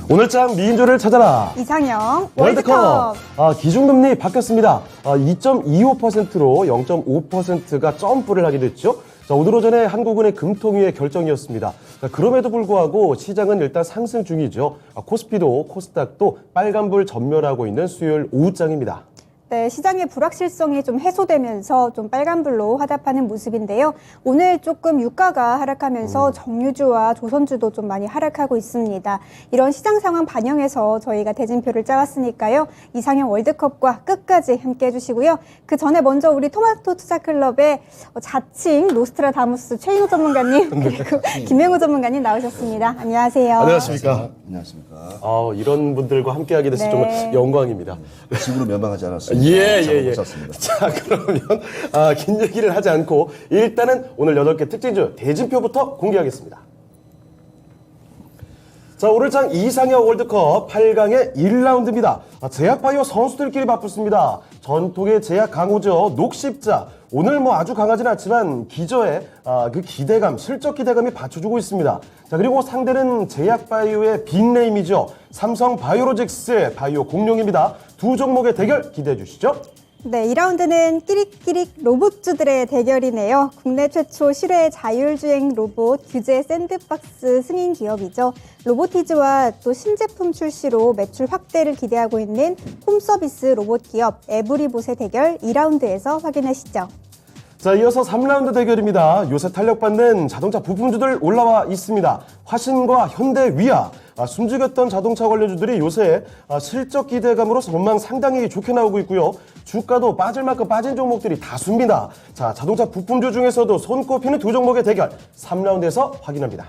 오늘장 미인조를 찾아라. 이상형 월드컵. 기준금리 바뀌었습니다. 2.25%로 0.5%가 점프를 하게 됐죠. 자, 오늘 오전에 한국은행 금통위의 결정이었습니다. 자, 그럼에도 불구하고 시장은 일단 상승 중이죠. 코스피도 코스닥도 빨간불 전멸하고 있는 수요일 오후장입니다. 네, 시장의 불확실성이 좀 해소되면서 좀 빨간불로 화답하는 모습인데요. 오늘 조금 유가가 하락하면서 정유주와 조선주도 좀 많이 하락하고 있습니다. 이런 시장 상황 반영해서 저희가 대진표를 짜왔으니까요. 이상형 월드컵과 끝까지 함께 해주시고요. 그 전에 먼저 우리 토마토 투자클럽의 자칭 노스트라다무스 최인호 전문가님 그리고 김행우 전문가님 나오셨습니다. 안녕하세요. 안녕하십니까. 안녕하십니까. 이런 분들과 함께하게 돼서 네. 정말 영광입니다. 집으로 면망하지 않았습니다. 예. 습니다 자, 그러면 긴 얘기를 하지 않고 일단은 오늘 8개 특징주 대진표부터 공개하겠습니다. 자, 오늘장 이상형 월드컵 8강의 1라운드입니다. 제약바이오 선수들끼리 맞붙습니다. 전통의 제약 강호죠. 녹십자. 오늘 아주 강하진 않지만 기저에 그 기대감, 실적 기대감이 받쳐주고 있습니다. 자, 그리고 상대는 제약바이오의 빅네임이죠. 삼성바이오로직스 바이오 공룡입니다. 두 종목의 대결 기대해 주시죠. 네, 2라운드는 끼릭끼릭 로봇주들의 대결이네요. 국내 최초 실외 자율주행 로봇 규제 샌드박스 승인 기업이죠. 로보티즈와 또 신제품 출시로 매출 확대를 기대하고 있는 홈서비스 로봇 기업 에브리봇의 대결 2라운드에서 확인하시죠. 자, 이어서 3라운드 대결입니다. 요새 탄력받는 자동차 부품주들 올라와 있습니다. 화신과 현대, 위아. 숨죽였던 자동차 관련주들이 요새 실적 기대감으로 전망 상당히 좋게 나오고 있고요. 주가도 빠질 만큼 빠진 종목들이 다수입니다. 자, 자동차 부품주 중에서도 손꼽히는 두 종목의 대결 3라운드에서 확인합니다.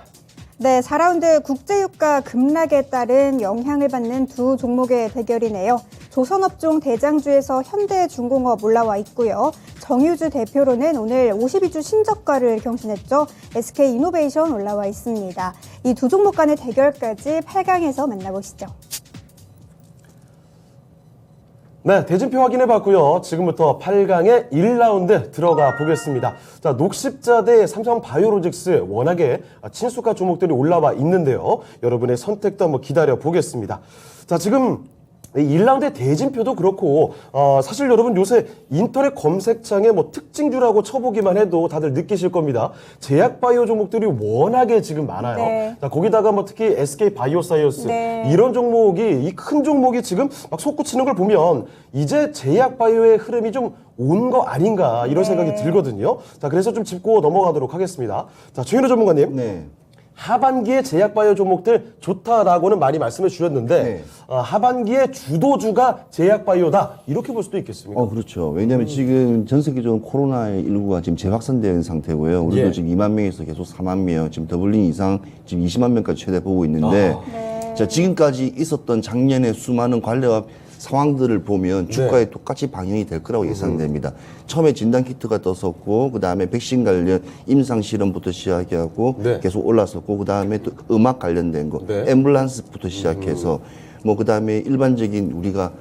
네, 4라운드 국제유가 급락에 따른 영향을 받는 두 종목의 대결이네요. 조선업종 대장주에서 현대중공업 올라와 있고요. 정유주 대표로는 오늘 52주 신저가를 경신했죠. SK이노베이션 올라와 있습니다. 이 두 종목 간의 대결까지 8강에서 만나보시죠. 네, 대진표 확인해봤고요. 지금부터 8강의 1라운드 들어가 보겠습니다. 자, 녹십자 대 삼성바이오로직스 워낙에 친숙한 종목들이 올라와 있는데요. 여러분의 선택도 한번 기다려 보겠습니다. 자, 지금 1라운드의 대진표도 그렇고 사실 여러분 요새 인터넷 검색창에 특징주라고 쳐보기만 해도 다들 느끼실 겁니다. 제약바이오 종목들이 워낙에 지금 많아요. 네. 자, 거기다가 특히 SK바이오사이언스 네. 이런 종목이 이 큰 종목이 지금 막 솟구치는 걸 보면 이제 제약바이오의 흐름이 좀 온 거 아닌가 이런 생각이 들거든요. 자, 그래서 좀 짚고 넘어가도록 하겠습니다. 자, 최인호 전문가님. 네. 하반기에 제약바이오 종목들 좋다라고는 많이 말씀해 주셨는데 네. 하반기에 주도주가 제약바이오다 이렇게 볼 수도 있겠습니까? 그렇죠. 왜냐하면 지금 전 세계적으로 코로나19가 지금 재확산되는 상태고요. 우리도 예. 지금 2만 명에서 계속 4만 명, 지금 더블링 이상 지금 20만 명까지 최대 보고 있는데 자, 지금까지 있었던 작년에 수많은 관례와 상황들을 보면 주가에 똑같이 방영이 될 거라고 예상됩니다. 처음에 진단키트가 떴었고, 그 다음에 백신 관련 임상 실험부터 시작하고 네. 계속 올랐었고, 그 다음에 또 음악 관련된 거, 네. 앰뷸런스부터 시작해서 그 다음에 일반적인 우리가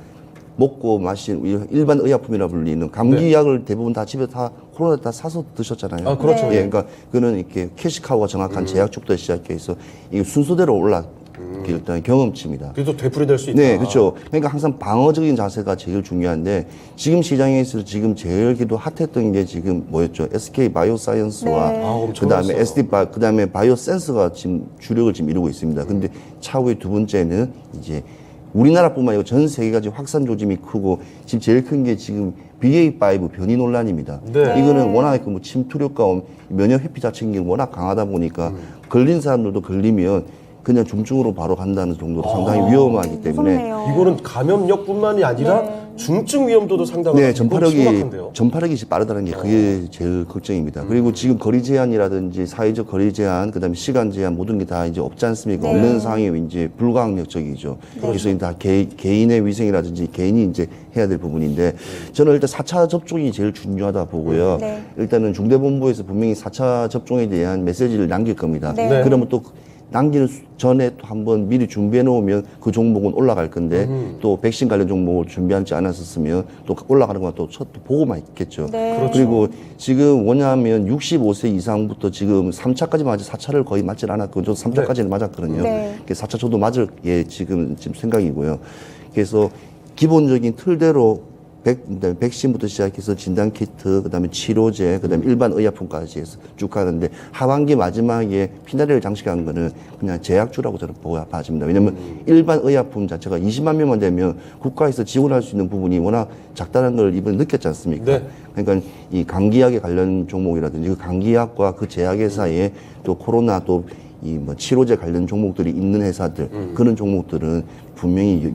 먹고 마신 일반 의약품이라 불리는 감기약을 대부분 다 집에 다 코로나 다 사서 드셨잖아요. 그렇죠. 예, 그러니까 그는 이렇게 캐시카우가 정확한 제약주부터 시작해서 이 순서대로 일단 경험치입니다. 그래도 되풀이될 수 있다. 네, 그렇죠. 그러니까 항상 방어적인 자세가 제일 중요한데 지금 시장에서 지금 제일 핫했던 게 지금 뭐였죠? SK 바이오사이언스와 네. 그다음에 그다음에 바이오센스가 지금 주력을 지금 이루고 있습니다. 근데 차후에 두 번째는 이제 우리나라뿐만 아니고 전 세계가 지금 확산 조짐이 크고 지금 제일 큰 게 지금 BA5 변이 논란입니다. 네. 이거는 워낙 침투력과 면역 회피 자체가 워낙 강하다 보니까 걸린 사람들도 걸리면 그냥 중증으로 바로 간다는 정도로 상당히 위험하기 때문에 무섭네요. 이거는 감염력뿐만이 아니라 중증 위험도도 상당히 네, 심각한데요. 전파력이 빠르다는 게 그게 제일 걱정입니다. 그리고 지금 거리 제한이라든지 사회적 거리 제한, 그다음에 시간 제한 모든 게 다 이제 없지 않습니까? 네. 없는 상황이 이제 불가항력적이죠. 그래서 다 개인의 위생이라든지 개인이 이제 해야 될 부분인데 저는 일단 4차 접종이 제일 중요하다 보고요. 네. 일단은 중대본부에서 분명히 4차 접종에 대한 메시지를 남길 겁니다. 네. 그러면 또 남기는 전에 또 한번 미리 준비해 놓으면 그 종목은 올라갈 건데 또 백신 관련 종목을 준비하지 않았었으면 또 올라가는 건 또 보고만 있겠죠. 네. 그렇죠. 그리고 지금 뭐냐면 65세 이상부터 지금 3차까지 맞아 4차를 거의 맞질 않았고 저도 3차까지는 맞았거든요. 네. 4차 저도 맞을 예 지금 생각이고요. 그래서 기본적인 틀대로 백신부터 시작해서 진단키트, 그다음에 치료제, 그다음에 일반 의약품까지 해서 쭉 가는데 하반기 마지막에 피나리를 장식한 거는 그냥 제약주라고 저는 봐집니다. 왜냐하면 일반 의약품 자체가 20만 명만 되면 국가에서 지원할 수 있는 부분이 워낙 작다는 걸 이번에 느꼈지 않습니까? 네. 그러니까 이 감기약에 관련 종목이라든지 그 감기약과 그 제약회사에 또 코로나 또 이 뭐 치료제 관련 종목들이 있는 회사들 그런 종목들은 분명히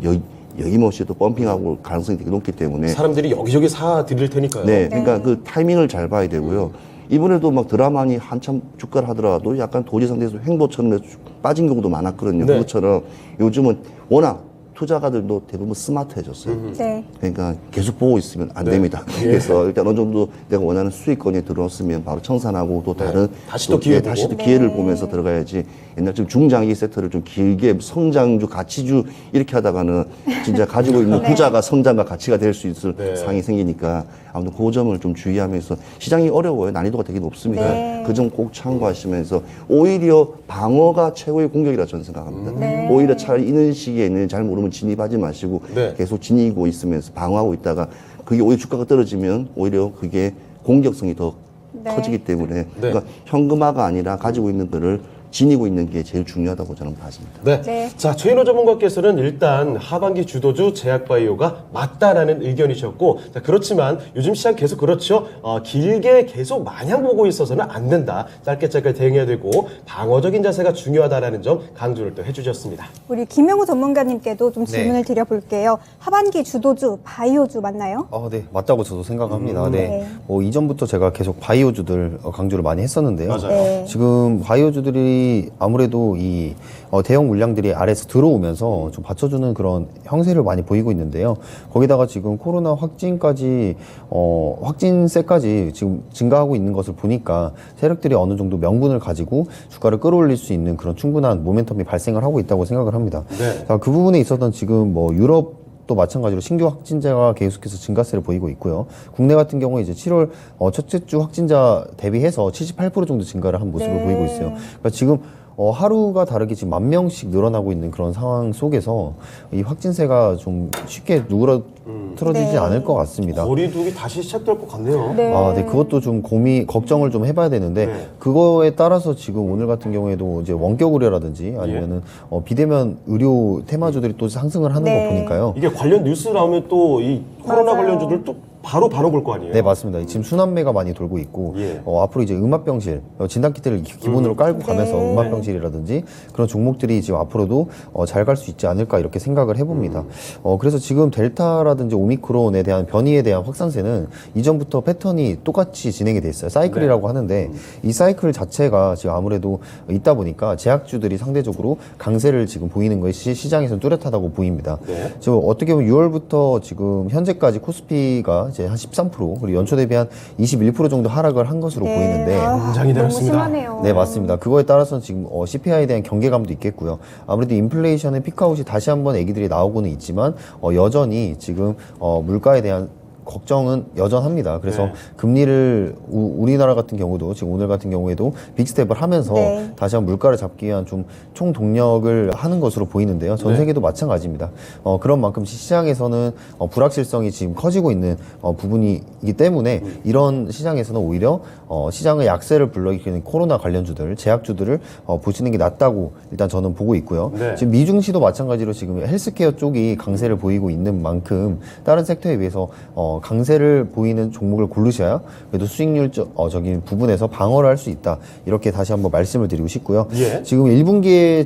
여김없이 또 펌핑하고 가능성이 되게 높기 때문에 사람들이 여기저기 사 드릴 테니까요. 네, 그러니까 그 타이밍을 잘 봐야 되고요. 이번에도 막 드라마니 한참 주가를 하더라도 약간 도지 상태에서 횡보처럼 빠진 경우도 많았거든요. 네. 그것처럼 요즘은 워낙 투자가들도 대부분 스마트해졌어요. 네. 그러니까 계속 보고 있으면 안 네. 됩니다. 그래서 일단 어느 정도 내가 원하는 수익권이 들어왔으면 바로 청산하고 또 다른 다시 또 기회 보고. 다시 또 기회를 보면서 들어가야지. 옛날처럼 중장기 세터를 좀 길게 성장주, 가치주 이렇게 하다가는 진짜 가지고 있는 투자가 성장과 가치가 될 수 있을 네. 상황이 생기니까 아무튼 그 점을 좀 주의하면서 시장이 어려워요. 난이도가 되게 높습니다. 네. 그 점 꼭 참고하시면서 오히려 방어가 최고의 공격이라 저는 생각합니다. 네. 오히려 차라리 이런 시기에는 잘 모르면 진입하지 마시고 네. 계속 지니고 있으면서 방어하고 있다가 그게 오히려 주가가 떨어지면 오히려 그게 공격성이 더 네. 커지기 때문에 그러니까 현금화가 아니라 가지고 있는 거를 지니고 있는 게 제일 중요하다고 저는 봤습니다. 네. 네. 자, 최인호 전문가께서는 일단 하반기 주도주 제약바이오가 맞다라는 의견이셨고, 자, 그렇지만 요즘 시장 계속 그렇죠. 길게 계속 마냥 보고 있어서는 안 된다. 짧게 대응해야 되고 방어적인 자세가 중요하다라는 점 강조를 또 해주셨습니다. 우리 김영우 전문가님께도 좀 질문을 드려볼게요. 하반기 주도주 바이오주 맞나요? 네, 맞다고 저도 생각합니다. 네. 네. 이전부터 제가 계속 바이오주들 강조를 많이 했었는데요. 맞아요. 네. 지금 바이오주들이 아무래도 이 대형 물량들이 아래에서 들어오면서 좀 받쳐주는 그런 형세를 많이 보이고 있는데요. 거기다가 지금 코로나 확진까지 확진세까지 지금 증가하고 있는 것을 보니까 세력들이 어느 정도 명분을 가지고 주가를 끌어올릴 수 있는 그런 충분한 모멘텀이 발생을 하고 있다고 생각을 합니다. 네. 자, 그 부분에 있어서는 지금 뭐 유럽 또 마찬가지로 신규 확진자가 계속해서 증가세를 보이고 있고요. 국내 같은 경우에 이제 7월 첫째 주 확진자 대비해서 78% 정도 증가를 한 모습을 네. 보이고 있어요. 그러니까 지금 하루가 다르게 지금 10,000명씩 늘어나고 있는 그런 상황 속에서 이 확진세가 좀 쉽게 누그러뜨러지지 네. 않을 것 같습니다. 거리두기 다시 시작될 것 같네요. 네. 네, 그것도 좀 걱정을 좀 해봐야 되는데, 네. 그거에 따라서 지금 오늘 같은 경우에도 이제 원격 의료라든지 아니면은 비대면 의료 테마주들이 또 상승을 하는 네. 거 보니까요. 이게 관련 뉴스 나오면 또 이 코로나 맞아요. 관련주들 또 바로 볼 거 아니에요? 네, 맞습니다. 지금 순환매가 많이 돌고 있고, 예. 앞으로 이제 음압병실, 진단키트를 기본으로 깔고 가면서 네. 음압병실이라든지 그런 종목들이 지금 앞으로도 잘 갈 수 있지 않을까 이렇게 생각을 해봅니다. 그래서 지금 델타라든지 오미크론에 대한 변이에 대한 확산세는 이전부터 패턴이 똑같이 진행이 돼 있어요. 사이클이라고 하는데 이 사이클 자체가 지금 아무래도 있다 보니까 제약주들이 상대적으로 강세를 지금 보이는 것이 시장에서는 뚜렷하다고 보입니다. 네. 지금 어떻게 보면 6월부터 지금 현재까지 코스피가 이제 한 13% 그리고 연초 대비 한 21% 정도 하락을 한 것으로 보이는데 굉장히 너무 내렸습니다. 심하네요. 네, 맞습니다. 그거에 따라서는 지금 CPI에 대한 경계감도 있겠고요. 아무래도 인플레이션의 피크아웃이 다시 한번 애기들이 나오고는 있지만 여전히 지금 물가에 대한 걱정은 여전합니다. 그래서 네. 금리를 우리나라 같은 경우도 지금 오늘 같은 경우에도 빅스텝을 하면서 네. 다시 한번 물가를 잡기 위한 좀 총동력을 하는 것으로 보이는데요. 전 네. 세계도 마찬가지입니다. 그런 만큼 시장에서는 불확실성이 지금 커지고 있는 부분이기 때문에 이런 시장에서는 오히려 시장의 약세를 불러일으키는 코로나 관련주들, 제약주들을 보시는 게 낫다고 일단 저는 보고 있고요. 네. 지금 미중시도 마찬가지로 지금 헬스케어 쪽이 강세를 보이고 있는 만큼 다른 섹터에 비해서 강세를 보이는 종목을 고르셔야 그래도 수익률적인 부분에서 방어를 할 수 있다. 이렇게 다시 한번 말씀을 드리고 싶고요. 예. 지금 1분기에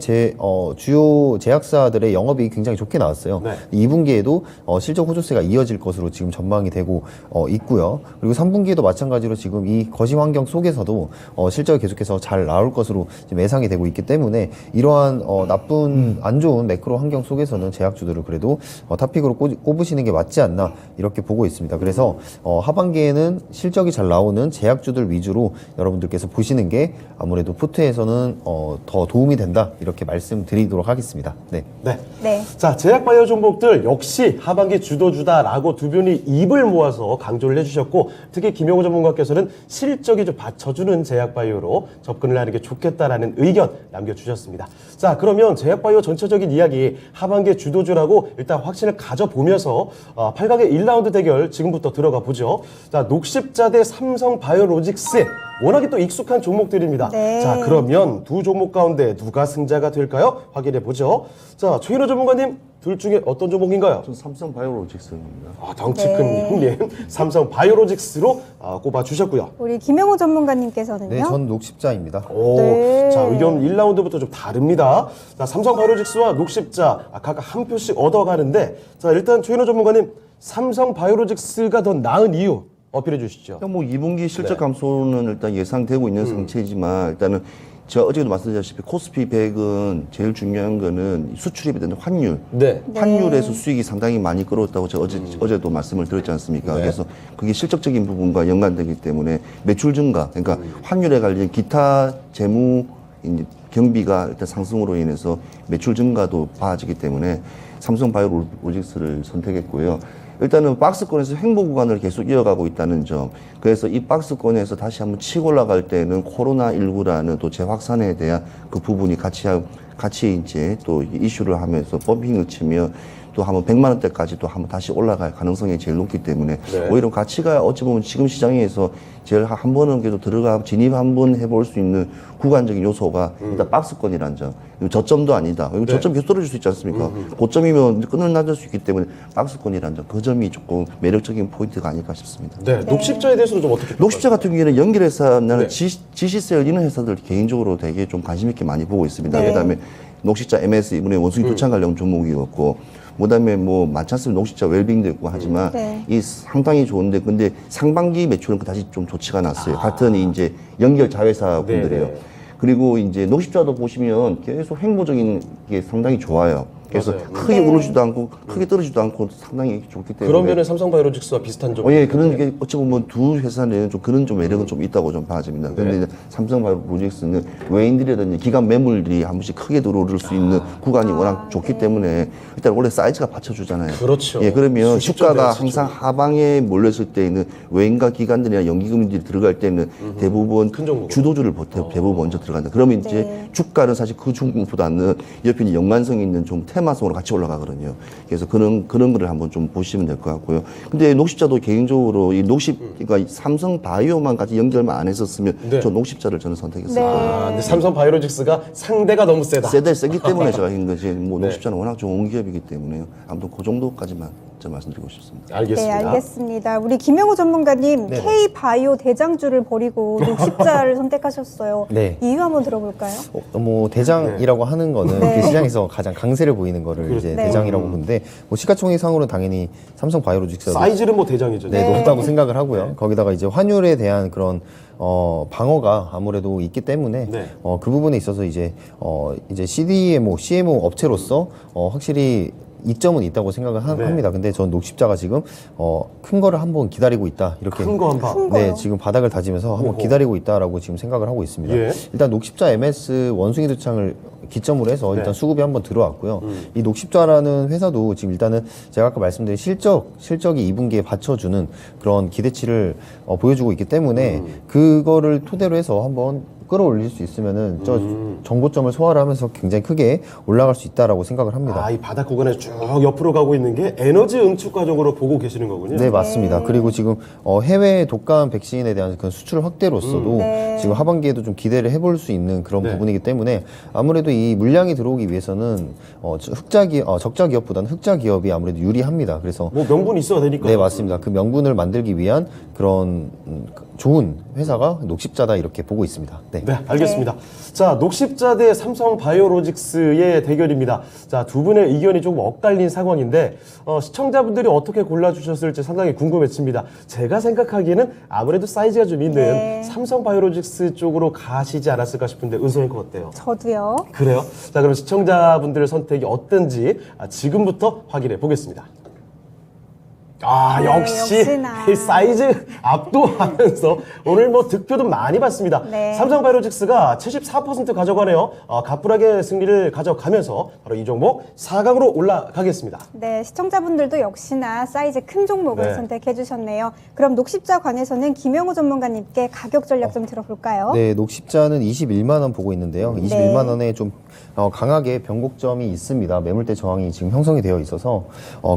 주요 제약사들의 영업이익이 굉장히 좋게 나왔어요. 네. 2분기에도 실적 호조세가 이어질 것으로 지금 전망이 되고 있고요. 그리고 3분기에도 마찬가지로 지금 이 거시 고시 환경 속에서도 실적이 계속해서 잘 나올 것으로 지금 예상이 되고 있기 때문에 이러한 나쁜 안 좋은 매크로 환경 속에서는 제약주들을 그래도 탑픽으로 꼽으시는 게 맞지 않나 이렇게 보고 있습니다. 그래서 하반기에는 실적이 잘 나오는 제약주들 위주로 여러분들께서 보시는 게 아무래도 포트에서는 더 도움이 된다 이렇게 말씀드리도록 하겠습니다. 네. 네. 네. 자, 제약바이오 종목들 역시 하반기 주도주다라고 두 분이 입을 모아서 강조를 해주셨고, 특히 김영호 전문가께서는 실적이 좀 받쳐주는 제약바이오로 접근을 하는 게 좋겠다라는 의견 남겨주셨습니다. 자, 그러면 제약바이오 전체적인 이야기 하반기 주도주라고 일단 확신을 가져보면서 8강의 1라운드 대결 지금부터 들어가 보죠. 자, 녹십자 대 삼성바이오로직스. 워낙에 또 익숙한 종목들입니다. 네. 자, 그러면 두 종목 가운데 누가 승자가 될까요? 확인해 보죠. 자, 최인호 전문가님, 둘 중에 어떤 종목인가요? 저는 삼성바이오로직스입니다. 덩치 큰 네. 형님, 삼성바이오로직스로 꼽아주셨고요. 우리 김영호 전문가님께서는요? 네, 전 녹십자입니다. 오, 네. 자, 의견 1라운드부터 좀 다릅니다. 자, 삼성바이오로직스와 녹십자 각각 한 표씩 얻어가는데, 자, 일단 최인호 전문가님, 삼성바이오로직스가 더 나은 이유 어필해 주시죠. 뭐 2분기 실적 감소는 일단 예상되고 있는 상태지만 일단은 제가 어제도 말씀드렸다시피 코스피 100은 제일 중요한 거는 수출입에 대한 환율. 네. 환율에서 수익이 상당히 많이 끌어왔다고 제가 어제도 말씀을 드렸지 않습니까? 네. 그래서 그게 실적적인 부분과 연관되기 때문에 매출 증가, 그러니까 환율에 관련 기타 재무 이제 경비가 일단 상승으로 인해서 매출 증가도 봐지기 때문에 삼성바이오로직스를 선택했고요. 일단은 박스권에서 횡보 구간을 계속 이어가고 있다는 점. 그래서 이 박스권에서 다시 한번 치고 올라갈 때는 코로나19라는 또 재확산에 대한 그 부분이 같이 이제 또 이슈를 하면서 펌핑을 치며 또 한번 100만 원대까지 또 한번 다시 올라갈 가능성이 제일 높기 때문에 네. 오히려 가치가 어찌 보면 지금 시장에서 제일 한 번은 그래도 진입 한번 해볼 수 있는 구간적인 요소가 일단 박스권이라는 점. 이거 저점도 아니다. 이거 저점 계속 떨어질 수 있지 않습니까? 고점이면 끈을 낮을 수 있기 때문에 박스권이라는 점. 그 점이 조금 매력적인 포인트가 아닐까 싶습니다. 네. 녹십자에 대해서는 좀 어떻게 녹십자 같은 경우에는 연결해서 나는 네. 지시세를 이런 회사들 개인적으로 되게 좀 관심 있게 많이 보고 있습니다. 네. 그다음에 녹십자 MS 이번에 원숭이 두창 관련 종목이었고, 그다음에 뭐 많지 않습니다. 녹십자 웰빙도 있고 하지만 네. 이 상당히 좋은데 근데 상반기 매출은 다시 좀 좋지가 않았어요. 같은 이제 연결 자회사 분들이에요. 네. 그리고 이제 녹십자도 보시면 계속 횡보적인 게 상당히 좋아요. 그래서 맞아요. 크게 네. 오르지도 않고 크게 떨어지도 않고 상당히 좋기 때문에 그런 면에 삼성바이오로직스와 비슷한 점. 예, 그런 게 어찌 보면 두 회사는 좀 그런 좀 매력은 좀 있다고 좀 봐집니다. 근데 이제 삼성바이오로직스는 외인들이라든지 기관 매물들이 한 번씩 크게 들어오를 수 있는 구간이 워낙 좋기 때문에 일단 원래 사이즈가 받쳐주잖아요. 그렇죠. 예, 그러면 수십조 주가가 대 항상 하방에 몰렸을 때에는 외인과 기관들이나 연기금들이 들어갈 때는 대부분 큰 종목으로. 주도주를 대부분 먼저 들어간다. 그러면 이제 네. 주가는 사실 그 종목보다는 옆에 연관성 있는 좀 테마성으로 같이 올라가거든요. 그래서 그런 거를 한번 좀 보시면 될 것 같고요. 근데 녹십자도 개인적으로 이 그러니까 삼성바이오만 같이 연결만 안 했었으면 네. 저 녹십자를 저는 선택했을 네. 거예요. 근데 삼성바이오로직스가 상대가 너무 세다. 세기 때문에 제가 한 거지. 뭐 네. 녹십자는 워낙 좋은 기업이기 때문에요. 아무튼 그 정도까지만 저 말씀드리고 싶습니다. 알겠습니다. 네, 알겠습니다. 우리 김영호 전문가님, 네네. K바이오 대장주를 버리고 녹십자를 선택하셨어요. 네. 이유 한번 들어볼까요? 뭐 대장이라고 하는 거는 네. 그 시장에서 가장 강세를 보이는 거를 이제 네. 대장이라고 보는데 뭐 시가총액상으로는 당연히 삼성바이오로직스가 사이즈는 뭐 대장이죠. 네, 높다고 생각을 하고요. 거기다가 이제 환율에 대한 그런 방어가 아무래도 있기 때문에 네. 그 부분에 있어서 이제 CMO 업체로서 확실히 이점은 있다고 생각을 네. 합니다. 근데 전 녹십자가 지금 큰 거를 한번 기다리고 있다 이렇게 큰 거 한 방. 큰 네, 거요? 지금 바닥을 다지면서 한번 오호. 기다리고 있다라고 지금 생각을 하고 있습니다. 예. 일단 녹십자 MS 원숭이 두창을 기점으로 해서 일단 네. 수급이 한번 들어왔고요. 이 녹십자라는 회사도 지금 일단은 제가 아까 말씀드린 실적이 2분기에 받쳐주는 그런 기대치를 보여주고 있기 때문에 그거를 토대로 해서 한번 끌어올릴 수 있으면은 저 정고점을 소화를 하면서 굉장히 크게 올라갈 수 있다라고 생각을 합니다. 이 바닥 구간에 쭉 옆으로 가고 있는 게 에너지 응축 과정으로 보고 계시는 거군요. 네, 맞습니다. 그리고 지금 해외 독감 백신에 대한 그런 수출 확대로서도 네. 지금 하반기에도 좀 기대를 해볼 수 있는 그런 네. 부분이기 때문에 아무래도 이 물량이 들어오기 위해서는 적자 기업보다는 흑자 기업이 아무래도 유리합니다. 그래서 뭐 명분이 있어야 되니까. 네, 맞습니다. 그 명분을 만들기 위한 그런 좋은 회사가 녹십자다 이렇게 보고 있습니다. 네. 네, 알겠습니다. 자, 녹십자 대 삼성바이오로직스의 대결입니다. 자, 두 분의 의견이 조금 엇갈린 상황인데 시청자분들이 어떻게 골라주셨을지 상당히 궁금해집니다. 제가 생각하기에는 아무래도 사이즈가 좀 있는 네. 삼성바이오로직스 쪽으로 가시지 않았을까 싶은데 은솔이거 어때요? 저도요. 그래요? 자, 그럼 시청자분들의 선택이 어떤지 지금부터 확인해 보겠습니다. 아, 네, 역시 역시나. 이 사이즈 압도하면서 오늘 뭐 득표도 많이 받습니다. 네. 삼성바이오로직스가 74% 가져가네요. 가뿐하게 승리를 가져가면서 바로 이 종목 4강으로 올라가겠습니다. 네, 시청자분들도 역시나 사이즈 큰 종목을 네. 선택해 주셨네요. 그럼 녹십자 관에서는 김영호 전문가님께 가격 전략 좀 들어볼까요? 네, 녹십자는 21만 원 보고 있는데요. 21만 원에 좀 강하게 변곡점이 있습니다. 매물대 저항이 지금 형성이 되어 있어서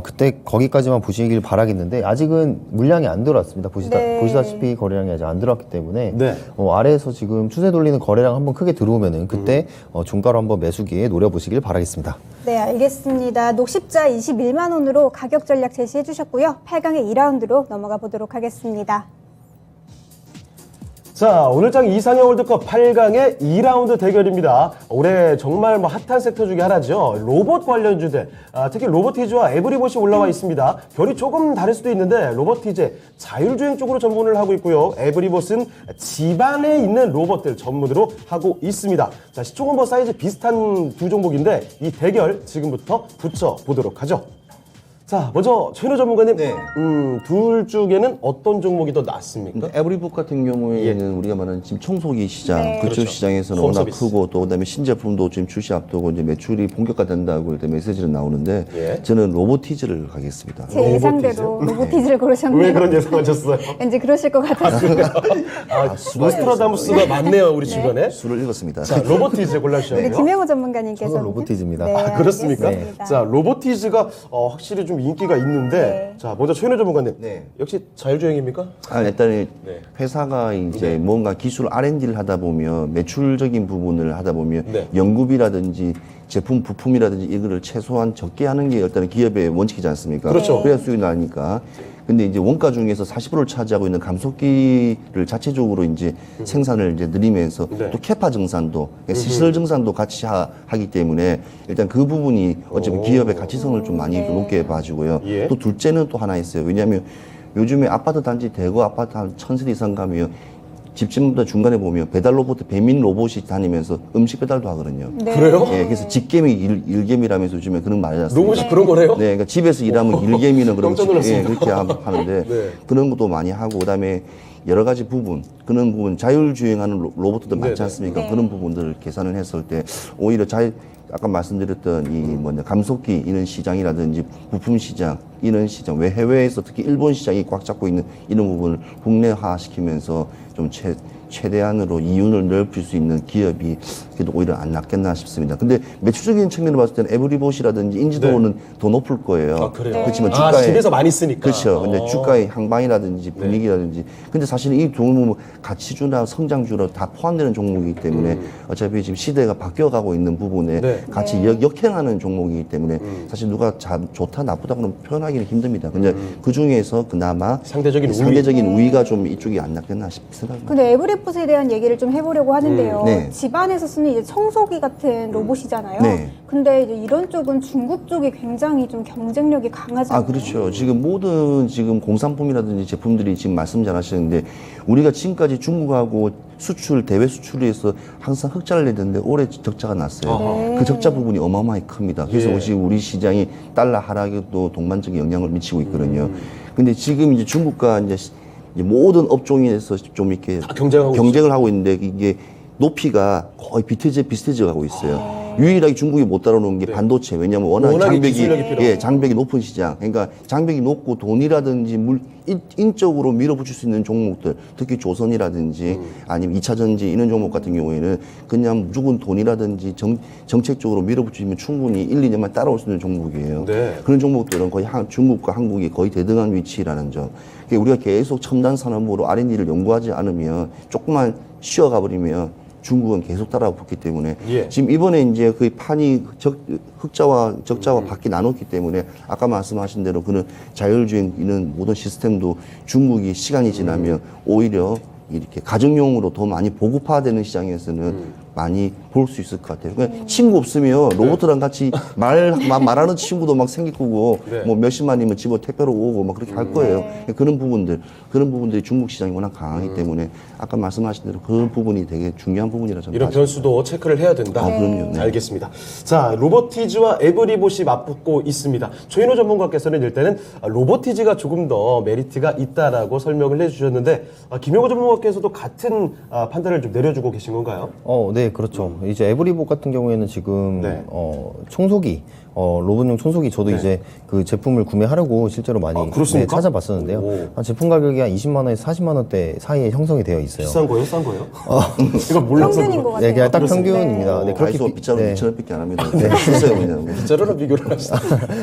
그때 거기까지만 보시길 바라겠는데 아직은 물량이 안 들어왔습니다. 네. 보시다시피 거래량이 아직 안 들어왔기 때문에 네. 아래에서 지금 추세 돌리는 거래량 한번 크게 들어오면은 그때 종가로 한번 매수기에 노려보시길 바라겠습니다. 네, 알겠습니다. 녹십자 21만 원으로 가격 전략 제시해 주셨고요. 8강의 2라운드로 넘어가 보도록 하겠습니다. 자, 오늘장 이상형 월드컵 8강의 2라운드 대결입니다. 올해 정말 뭐 핫한 섹터 중에 하나죠. 로봇 관련주들, 특히 로보티즈와 에브리봇이 올라와 있습니다. 결이 조금 다를 수도 있는데 로보티즈 자율주행 쪽으로 전문을 하고 있고요. 에브리봇은 집안에 있는 로봇들 전문으로 하고 있습니다. 자, 시총은 뭐 사이즈 비슷한 두 종목인데 이 대결 지금부터 붙여보도록 하죠. 자, 먼저 최인호 전문가님, 네. 둘 중에는 어떤 종목이 더 낫습니까? 에브리북 같은 경우에는 우리가 말하는 지금 청소기 시장, 네. 그쪽 그렇죠. 시장에서는 홈 워낙 서비스. 크고 또 그다음에 신제품도 지금 출시 앞두고 이제 매출이 본격화된다고 이렇게 메시지는 나오는데 예. 저는 로보티즈를 가겠습니다. 제 예상대로 로보티즈를 고르셨네요. 왜 그런 예상하셨어요? 왠지 그러실 것 같았어요. 노스트라다무스가 많네요, 우리 주변에. 수를 읽었습니다. 자, 로보티즈 우리 골라주셔야죠. 김영호 전문가님께서 저는 로보티즈입니다. 네, 아, 그렇습니까? 알겠습니다. 자, 로보티즈가 확실히 좀 인기가 있는데, 네. 자, 먼저 최인호 전문가님. 네. 역시 자율주행입니까? 일단 네. 회사가 이제 뭔가 기술 R&D를 하다 보면 매출적인 부분을 하다 보면 네. 연구비라든지 제품 부품이라든지 이거를 최소한 적게 하는 게 일단 기업의 원칙이지 않습니까? 그렇죠. 그래야 수익이 나니까. 근데 이제 원가 중에서 40%를 차지하고 있는 감속기를 자체적으로 이제 생산을 이제 늘리면서 네. 또 캐파 증산도, 시설 증산도 같이 하기 때문에 일단 그 부분이 어쩌면 기업의 가치성을 좀 많이 높게 봐주고요. 예. 또 둘째는 또 하나 있어요. 왜냐하면 요즘에 아파트 단지 대거 아파트 한 1000세대 이상 가면 집집마다 중간에 보면 배달 로봇, 배민 로봇이 다니면서 음식 배달도 하거든요. 네. 그래요? 예, 그래서 직개미 일개미라면서 요즘에 그런 말이 났습니다. 농구식 그런 거네요? 네, 그러니까 집에서 일하면 일개미는 그런 깜짝 놀랐습니다. 그렇게 하는데 네. 그런 것도 많이 하고 그다음에 여러 가지 부분 그런 부분 자율주행하는 로봇도 많지 네네. 않습니까? 네. 그런 부분들을 계산을 했을 때 오히려 아까 말씀드렸던 이 뭐냐 감속기 이런 시장이라든지 부품 시장 이런 시장 왜 해외에서 특히 일본 시장이 꽉 잡고 있는 이런 부분을 국내화 시키면서 좀 최대한으로 이윤을 넓힐 수 있는 기업이 그래도 오히려 안 낫겠나 싶습니다. 근데 매출적인 측면을 봤을 때는 에브리봇이라든지 인지도는 더 높을 거예요. 아, 그래요? 그렇지만 아, 주가에 집에서 많이 쓰니까. 그렇죠. 근데 어. 주가의 향방이라든지 분위기라든지 근데 사실은 이 종목은 가치주나 성장주로 다 포함되는 종목이기 때문에 어차피 지금 시대가 바뀌어가고 있는 부분에 네. 같이 역행하는 종목이기 때문에 사실 누가 좋다 나쁘다 그러면 표현하기는 힘듭니다. 근데 그 중에서 그나마 상대적인 우위가 좀 이쪽이 안 낫겠나 생각합니다. 근데 에브리봇에 대한 얘기를 좀 해보려고 하는데요. 네. 집안에서 쓰는 이제 청소기 같은 로봇이잖아요. 네. 근데 이제 이런 쪽은 중국 쪽이 굉장히 좀 경쟁력이 강하잖아요. 그렇죠. 지금 모든 지금 공산품이라든지 제품들이 지금 말씀 잘 하시는데 우리가 지금까지 중국하고 대외 수출에서 항상 흑자를 내는데 올해 적자가 났어요. 네. 그 적자 부분이 어마어마하게 큽니다. 그래서 예. 지금 우리 시장이 달러 하락에도 동반적인 영향을 미치고 있거든요. 근데 지금 이제 중국과 이제 모든 업종에서 좀 이렇게 다 경쟁하고 경쟁을 하고 있는데 이게 높이가 거의 비슷해져 가고 있어요. 유일하게 중국이 못 따라오는 게 반도체. 왜냐하면 워낙에 기술력이 필요하고. 장벽이 높은 시장. 그러니까 장벽이 높고 돈이라든지 인적으로 밀어붙일 수 있는 종목들, 특히 조선이라든지 아니면 2차 전지 이런 종목 같은 경우에는 그냥 무조건 돈이라든지 정책적으로 밀어붙이면 충분히 1, 2년만 따라올 수 있는 종목이에요. 네. 그런 종목들은 거의 중국과 한국이 거의 대등한 위치라는 점. 그러니까 우리가 계속 첨단 산업으로 R&D를 연구하지 않으면 조금만 쉬어가 버리면 중국은 계속 따라붙기 때문에 예. 지금 이번에 이제 그 판이 흑자와 적자와 밖에 나눴기 때문에 아까 말씀하신 대로 그런 자율주행 이런 모든 시스템도 중국이 시간이 지나면 오히려 이렇게 가정용으로 더 많이 보급화되는 시장에서는 많이 볼 수 있을 것 같아요. 그러니까 친구 없으면 로봇이랑 같이 말하는 친구도 막 생길 거고, 네. 뭐 몇십만이면 집어 택배로 오고 막 그렇게 할 거예요. 그런 부분들이 중국 시장이 워낙 강하기 때문에 아까 말씀하신 대로 그런 부분이 되게 중요한 부분이라 저는 이런 봐집니다. 변수도 체크를 해야 된다. 그럼요. 네. 알겠습니다. 자, 로보티즈와 에브리봇이 맞붙고 있습니다. 최인호 전문가께서는 일단은 로보티즈가 조금 더 메리트가 있다라고 설명을 해주셨는데, 김영호 전문가께서도 같은 판단을 좀 내려주고 계신 건가요? 네, 그렇죠. 이제 에브리봇 같은 경우에는 지금 네. 청소기, 로봇용 청소기 저도 네. 이제 그 제품을 구매하려고 실제로 많이 그렇습니까? 찾아봤었는데요. 오. 한 제품 가격이 한 20만 원에서 40만 원대 사이에 형성이 되어 있어요. 비싼 거예요? 싼 거예요? 이거 몰랐어요. 평균인 것 같아요. 네, 그냥 딱 그렇습니다. 평균입니다. 네, 그렇게 다이소 빗자루 네. 2,000원밖에 안 합니다. 비싸요 그냥. 빗자루로 비교를 하시다.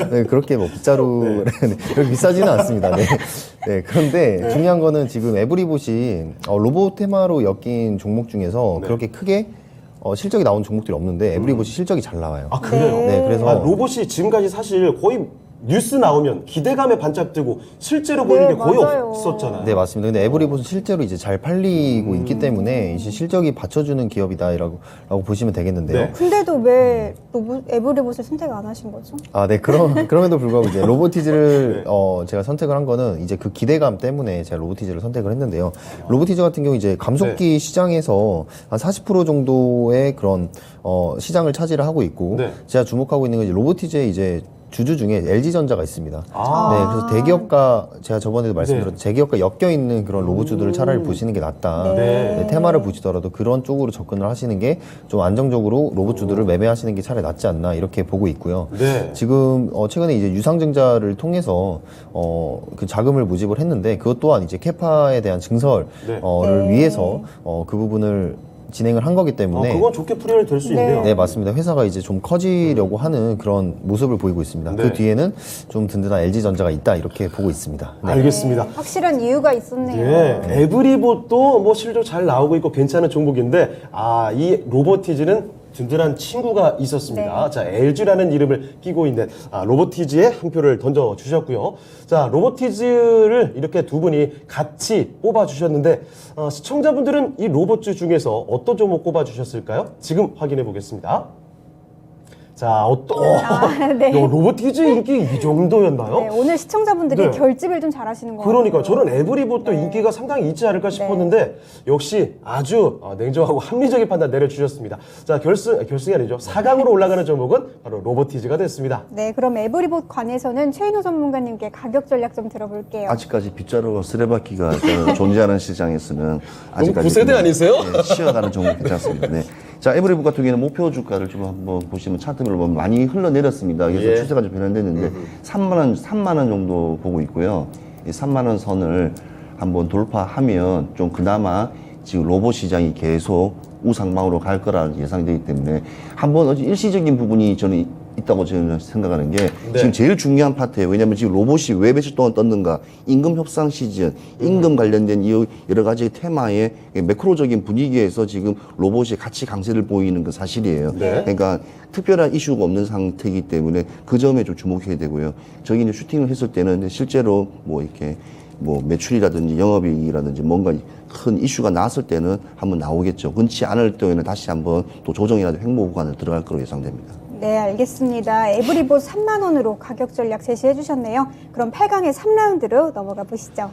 네, 그렇게 뭐 빗자루 그렇게 비싸지는 않습니다. 네. 네, 그런데 중요한 거는 지금 에브리봇이 로봇 테마로 엮인 종목 중에서 네. 그렇게 크게 실적이 나온 종목들이 없는데 에브리봇이 실적이 잘 나와요. 아, 그래요? 네, 그래서 로봇이 지금까지 사실 거의 뉴스 나오면 기대감에 반짝뜨고 실제로 보이는 네, 게 거의 맞아요. 없었잖아요. 네, 맞습니다. 근데 에브리봇은 실제로 이제 잘 팔리고 있기 때문에 이제 실적이 받쳐주는 기업이다라고 보시면 되겠는데요. 네. 근데도 왜 에브리봇을 선택 안 하신 거죠? 아, 네. 그럼에도 불구하고 이제 로보티즈를 제가 선택을 한 거는 이제 그 기대감 때문에 제가 로보티즈를 선택을 했는데요. 로보티즈 같은 경우 이제 감속기 시장에서 한 40% 정도의 그런 시장을 차지를 하고 있고 네. 제가 주목하고 있는 건 이제 로보티즈의 이제 주주 중에 LG전자가 있습니다. 아. 네, 그래서 대기업과 제가 저번에도 말씀드렸던 네. 대기업과 엮여 있는 그런 로봇주들을 차라리 보시는 게 낫다. 네. 네, 테마를 보시더라도 그런 쪽으로 접근을 하시는 게 좀 안정적으로 로봇주들을 매매하시는 게 차라리 낫지 않나 이렇게 보고 있고요. 네. 지금 최근에 이제 유상증자를 통해서 그 자금을 모집을 했는데 그것 또한 이제 캐파에 대한 증설을 네. 위해서 그 부분을 진행을 한 거기 때문에 그건 좋게 풀이가 될 수 있네요. 네, 맞습니다. 회사가 이제 좀 커지려고 하는 그런 모습을 보이고 있습니다. 네. 그 뒤에는 좀 든든한 LG전자가 있다 이렇게 보고 있습니다. 네. 알겠습니다. 확실한 이유가 있었네요. 예, 에브리봇도 뭐 실적 잘 나오고 있고 괜찮은 종목인데, 이 로보티즈는 든든한 친구가 있었습니다. 네. 자, LG라는 이름을 끼고 있는 로보티즈에 한 표를 던져 주셨고요. 자, 로보티즈를 이렇게 두 분이 같이 뽑아 주셨는데, 시청자분들은 이 로봇주 중에서 어떤 종목 꼽아 주셨을까요? 지금 확인해 보겠습니다. 자, 네. 로보티즈 인기 이 정도였나요? 네, 오늘 시청자분들이 네. 결집을 좀 잘하시는 것 그러니까 같아요. 저는 에브리봇도 인기가 상당히 있지 않을까 싶었는데 역시 아주 냉정하고 합리적인 판단 내려주셨습니다. 자, 결승이 아니죠. 4강으로 올라가는 종목은 바로 로보티즈가 됐습니다. 네, 그럼 에브리봇 관해서는 최인호 전문가님께 가격 전략 좀 들어볼게요. 아직까지 빗자루와 쓰레바퀴가 존재하는 시장에서는 아직까지 구세대 아니세요? 네, 쉬어가는 종목 괜찮습니다. 네. 자, 에브리봇 같은 경우에는 목표 주가를 좀 한번 보시면 차트를 보면 많이 흘러내렸습니다. 그래서 예. 추세가 좀 변환됐는데 3만 원 정도 보고 있고요. 이 3만 원 선을 한번 돌파하면 좀 그나마 지금 로봇 시장이 계속 우상방으로 갈 거라 예상되기 때문에 한번 어제 일시적인 부분이 저는 있다고 저는 생각하는 게 네. 지금 제일 중요한 파트예요. 왜냐하면 지금 로봇이 왜 며칠 동안 떴는가? 임금 협상 시즌, 임금 관련된 이 여러 가지 테마의 매크로적인 분위기에서 지금 로봇이 같이 강세를 보이는 건 사실이에요. 네. 그러니까 특별한 이슈가 없는 상태이기 때문에 그 점에 좀 주목해야 되고요. 저기 이제 슈팅을 했을 때는 실제로 뭐 이렇게 뭐 매출이라든지 영업이익이라든지 뭔가 큰 이슈가 나왔을 때는 한번 나오겠죠. 그렇지 않을 때에는 다시 한번 또 조정이라도 횡보 구간을 들어갈 거로 예상됩니다. 네, 알겠습니다. 에브리봇 3만 원으로 가격 전략 제시해 주셨네요. 그럼 8강의 3라운드로 넘어가 보시죠.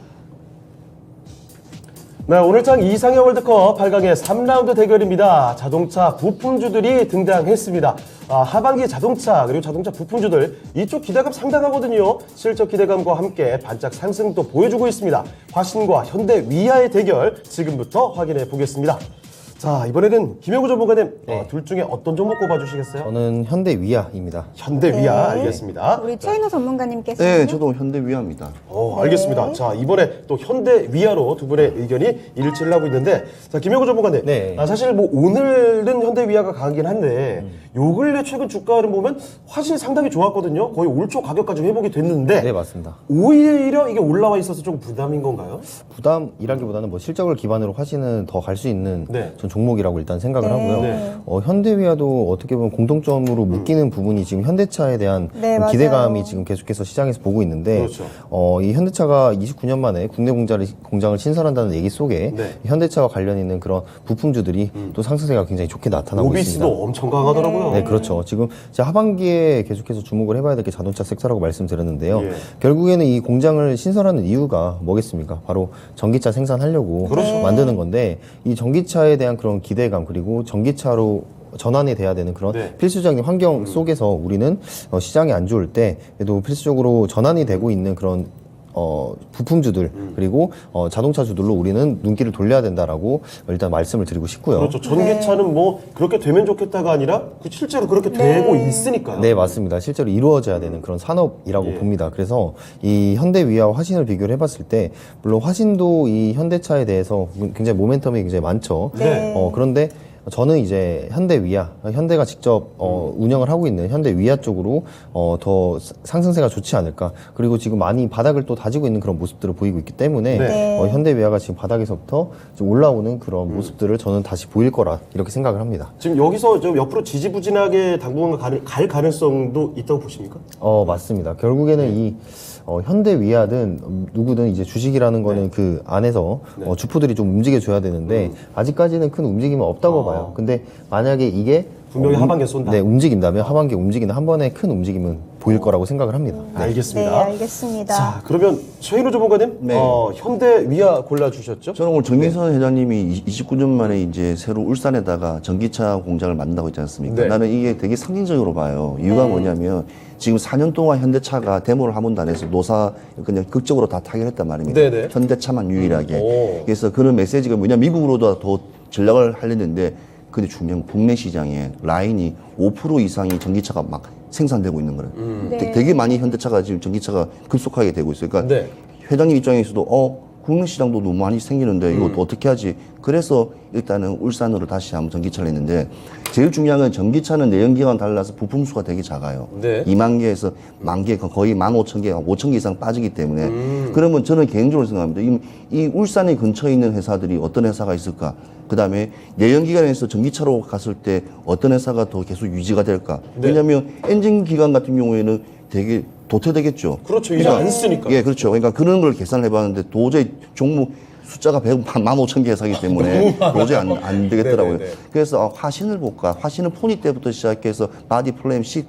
네, 오늘장 이상의 월드컵 8강의 3라운드 대결입니다. 자동차 부품주들이 등장했습니다. 하반기 자동차 그리고 자동차 부품주들 이쪽 기대감 상당하거든요. 실적 기대감과 함께 반짝 상승도 보여주고 있습니다. 화신과 현대 위아의 대결 지금부터 확인해 보겠습니다. 자, 이번에는 김영우 전문가님 둘 중에 어떤 종목 꼽아주시겠어요? 저는 현대 위아입니다. 현대 위아 알겠습니다. 우리 최인호 전문가님께서 네, 저도 현대 위아입니다. 알겠습니다. 자, 이번에 또 현대 위아로 두 분의 의견이 일치를 하고 있는데, 자, 김영우 전문가님. 네. 사실 뭐 오늘은 현대 위아가 강하긴 한데, 요 근래 최근 주가를 보면 화신이 상당히 좋았거든요. 거의 올 초 가격까지 회복이 됐는데, 네, 맞습니다. 오히려 이게 올라와 있어서 좀 부담인 건가요? 부담이라기보다는 뭐 실적을 기반으로 하시는 더 갈 수 있는 네. 전 종목이라고 일단 생각을 네. 하고요. 네. 현대위아도 어떻게 보면 공통점으로 묶이는 부분이 지금 현대차에 대한 네, 좀 기대감이 맞아요. 지금 계속해서 시장에서 보고 있는데 그렇죠. 이 현대차가 29년 만에 국내 공장을 신설한다는 얘기 속에 네. 현대차와 관련 있는 그런 부품주들이 또 상승세가 굉장히 좋게 나타나고 있습니다. 오비스도 엄청 강하더라고요. 네, 그렇죠. 지금 이제 하반기에 계속해서 주목을 해봐야 될 게 자동차 섹터라고 말씀드렸는데요. 예. 결국에는 이 공장을 신설하는 이유가 뭐겠습니까? 바로 전기차 생산하려고 그렇죠. 만드는 건데 이 전기차에 대한 그런 기대감 그리고 전기차로 전환이 돼야 되는 그런 네. 필수적인 환경 속에서 우리는 시장이 안 좋을 때 그래도 필수적으로 전환이 되고 있는 그런 부품주들 그리고 자동차주들로 우리는 눈길을 돌려야 된다라고 일단 말씀을 드리고 싶고요. 그렇죠. 전기차는 뭐 그렇게 되면 좋겠다가 아니라 실제로 그렇게 되고 있으니까요. 네, 맞습니다. 실제로 이루어져야 되는 그런 산업이라고 예. 봅니다. 그래서 이 현대위아와 화신을 비교를 해봤을 때 물론 화신도 이 현대차에 대해서 굉장히 모멘텀이 굉장히 많죠. 네. 그런데 저는 이제 현대가 직접 운영을 하고 있는 현대위아 쪽으로 더 상승세가 좋지 않을까. 그리고 지금 많이 바닥을 또 다지고 있는 그런 모습들을 보이고 있기 때문에 네. 현대위아가 지금 바닥에서부터 좀 올라오는 그런 모습들을 저는 다시 보일 거라 이렇게 생각을 합니다. 지금 여기서 좀 옆으로 지지부진하게 당분간 갈 가능성도 있다고 보십니까? 맞습니다. 결국에는 이 현대위아든 누구든 이제 주식이라는 거는 그 안에서 주포들이 좀 움직여줘야 되는데 아직까지는 큰 움직임은 없다고 봐요. 근데 만약에 이게 분명히 하반기에 쏜다. 네, 움직인다면 하반기에 움직이는 한 번에 큰 움직임은 보일 거라고 생각을 합니다. 네, 알겠습니다. 알겠습니다. 자, 그러면 최인호 전문가님, 네. 현대위아 골라주셨죠? 저는 오늘 정민선 회장님이 29년 만에 이제 새로 울산에다가 전기차 공장을 만든다고 했지 않습니까? 네. 나는 이게 되게 상징적으로 봐요. 이유가 뭐냐면 지금 4년 동안 현대차가 데모를 한 번도 안 해서 노사 그냥 극적으로 다 타결했단 말입니다. 네네. 현대차만 유일하게. 오. 그래서 그런 메시지가 뭐냐 미국으로도 더 전략을 하려는데 근데 중요한 건 국내 시장에 라인이 5% 이상이 전기차가 막 생산되고 있는 거예요. 네. 되게 많이 현대차가 지금 전기차가 급속하게 되고 있어요. 그러니까 네. 회장님 입장에서도 국내 시장도 너무 많이 생기는데 이거 어떻게 하지? 그래서 일단은 울산으로 다시 한번 전기차를 했는데 제일 중요한 건 전기차는 내연기관과 달라서 부품수가 되게 작아요. 네. 2만 개에서 1만 개, 거의 15,000개, 5,000개 이상 빠지기 때문에 그러면 저는 개인적으로 생각합니다. 이 울산에 근처에 있는 회사들이 어떤 회사가 있을까? 그 다음에 내연기관에서 전기차로 갔을 때 어떤 회사가 더 계속 유지가 될까? 네. 왜냐하면 엔진 기관 같은 경우에는 되게 도태되겠죠. 그렇죠. 이제 안 쓰니까. 예, 그렇죠. 그러니까 그런 걸 계산을 해봤는데 도저히 종목 숫자가 15,000개 회사이기 때문에 도저히 안 되겠더라고요. 네네네. 그래서 화신을 볼까? 화신은 포니 때부터 시작해서 바디 플레임, 시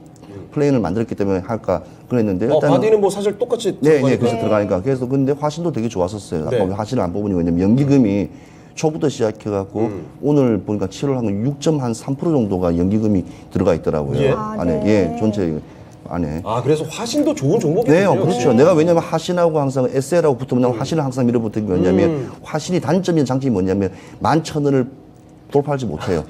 플레인을 만들었기 때문에 할까 그랬는데 일단 바디는 뭐 사실 똑같이 네, 들어가니까. 네, 그래서 들어가니까 그래서 근데 화신도 되게 좋았었어요. 네. 아까 화신을 안 뽑으니 왜냐면 연기금이 초부터 시작해갖고 오늘 보니까 7월 한 6.3% 정도가 연기금이 들어가 있더라고요. 예. 안에 네. 예, 전체 안에. 그래서 화신도 좋은 종목이에요. 네, 그렇죠. 내가 왜냐면 화신하고 항상 SL하고 붙으면 화신을 항상 밀어붙은 게 뭐냐면 화신이 단점이나 장점이 뭐냐면 11,000원을 돌파하지 못해요.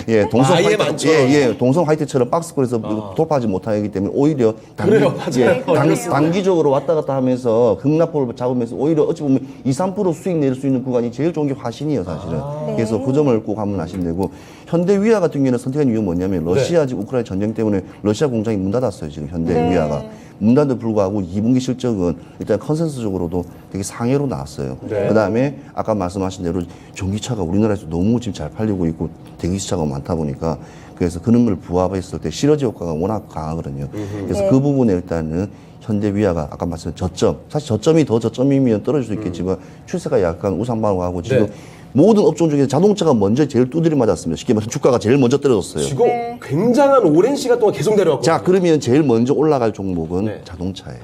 예, 동성 아예 화이트, 11,000원. 예, 동성 화이트처럼 박스권에서 돌파하지 못하기 때문에 오히려 그래요, 맞아요. 단기적으로 왔다 갔다 하면서 급락폭을 잡으면서 오히려 어찌 보면 2, 3% 수익 낼 수 있는 구간이 제일 좋은 게 화신이에요, 사실은. 그래서 그 점을 꼭 한번 아시면 되고 현대위아 같은 경우에는 선택한 이유는 뭐냐면 러시아 지금 우크라이나 전쟁 때문에 러시아 공장이 문 닫았어요, 지금 현대위아가. 문 닫음에도 불구하고 2분기 실적은 일단 컨센서스적으로도 되게 상해로 나왔어요. 네. 그 다음에 아까 말씀하신 대로 전기차가 우리나라에서 너무 지금 잘 팔리고 있고 대기시차가 많다 보니까 그래서 그런 걸 부합했을 때 시너지 효과가 워낙 강하거든요. 그래서 그 부분에 일단은 현대위아가 아까 말씀드린 저점, 사실 저점이 더 저점이면 떨어질 수 있겠지만 추세가 약간 우상방하고 지금 네. 모든 업종 중에 자동차가 먼저 제일 두드려 맞았습니다. 쉽게 말해서 주가가 제일 먼저 떨어졌어요. 지금 굉장한 오랜 시간 동안 계속 내려왔거든요. 자, 그러면 제일 먼저 올라갈 종목은 네. 자동차예요.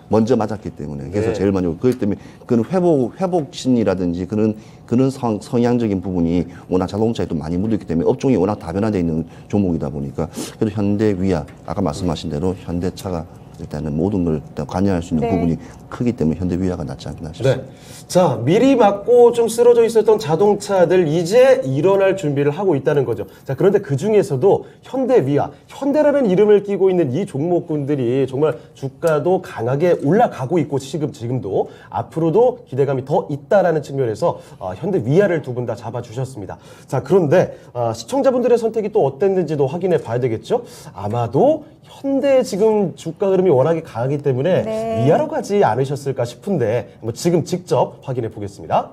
먼저 맞았기 때문에. 그래서 네. 제일 먼저. 그렇기 때문에 그런 회복심이라든지 그런 성향적인 부분이 워낙 자동차에 또 많이 묻어있기 때문에 업종이 워낙 다변화되어 있는 종목이다 보니까 그래도 현대위아, 아까 말씀하신 대로 현대차가 일단은 모든 걸 일단 관여할 수 있는 네. 부분이 크기 때문에 현대위아가 낫지 않나 싶습니다. 네. 자, 미리 맞고 좀 쓰러져 있었던 자동차들 이제 일어날 준비를 하고 있다는 거죠. 자, 그런데 그 중에서도 현대위아, 현대라는 이름을 끼고 있는 이 종목군들이 정말 주가도 강하게 올라가고 있고 지금도 앞으로도 기대감이 더 있다라는 측면에서 현대위아를 두 분 다 잡아주셨습니다. 자, 그런데 시청자분들의 선택이 또 어땠는지도 확인해 봐야 되겠죠? 아마도 현대 지금 주가 흐름이 워낙에 강하기 때문에 네. 위아로 가지 않으셨을까 싶은데 지금 직접 확인해 보겠습니다.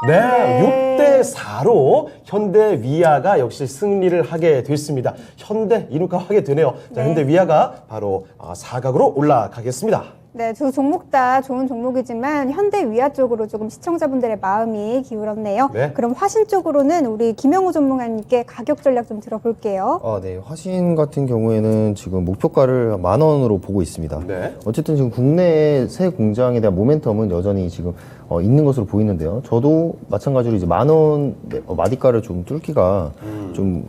네, 6대 4로 현대 위아가 역시 승리를 하게 됐습니다. 현대 이누카 하게 되네요. 자, 네. 현대 위아가 바로 4강으로 올라가겠습니다. 네, 두 종목 다 좋은 종목이지만 현대 위아 쪽으로 조금 시청자분들의 마음이 기울었네요. 네. 그럼 화신 쪽으로는 우리 김영우 전문가님께 가격 전략 좀 들어볼게요. 네. 화신 같은 경우에는 지금 목표가를 10,000원으로 보고 있습니다. 네. 어쨌든 지금 국내 새 공장에 대한 모멘텀은 여전히 지금 있는 것으로 보이는데요. 저도 마찬가지로 이제 10,000원 마디가를 좀 뚫기가 좀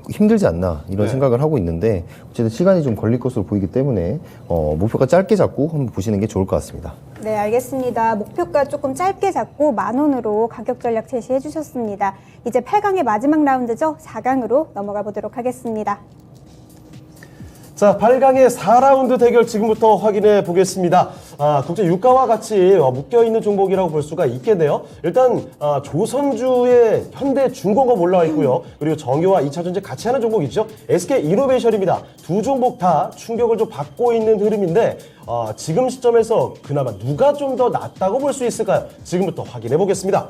힘들지 않나 이런 네. 생각을 하고 있는데 어쨌든 시간이 좀 걸릴 것으로 보이기 때문에 목표가 짧게 잡고 한번 보시는 게 좋을 것 같습니다. 네, 알겠습니다. 목표가 조금 짧게 잡고 10,000원으로 가격 전략 제시해 주셨습니다. 이제 8강의 마지막 라운드죠. 4강으로 넘어가 보도록 하겠습니다. 자, 8강의 4라운드 대결 지금부터 확인해 보겠습니다. 국제 유가와 같이 묶여있는 종목이라고 볼 수가 있겠네요. 일단 조선주의 현대중공업 올라와 있고요. 그리고 정유와 2차전지 같이 하는 종목이죠. SK이노베이션입니다. 두 종목 다 충격을 좀 받고 있는 흐름인데 지금 시점에서 그나마 누가 좀 더 낫다고 볼 수 있을까요? 지금부터 확인해 보겠습니다.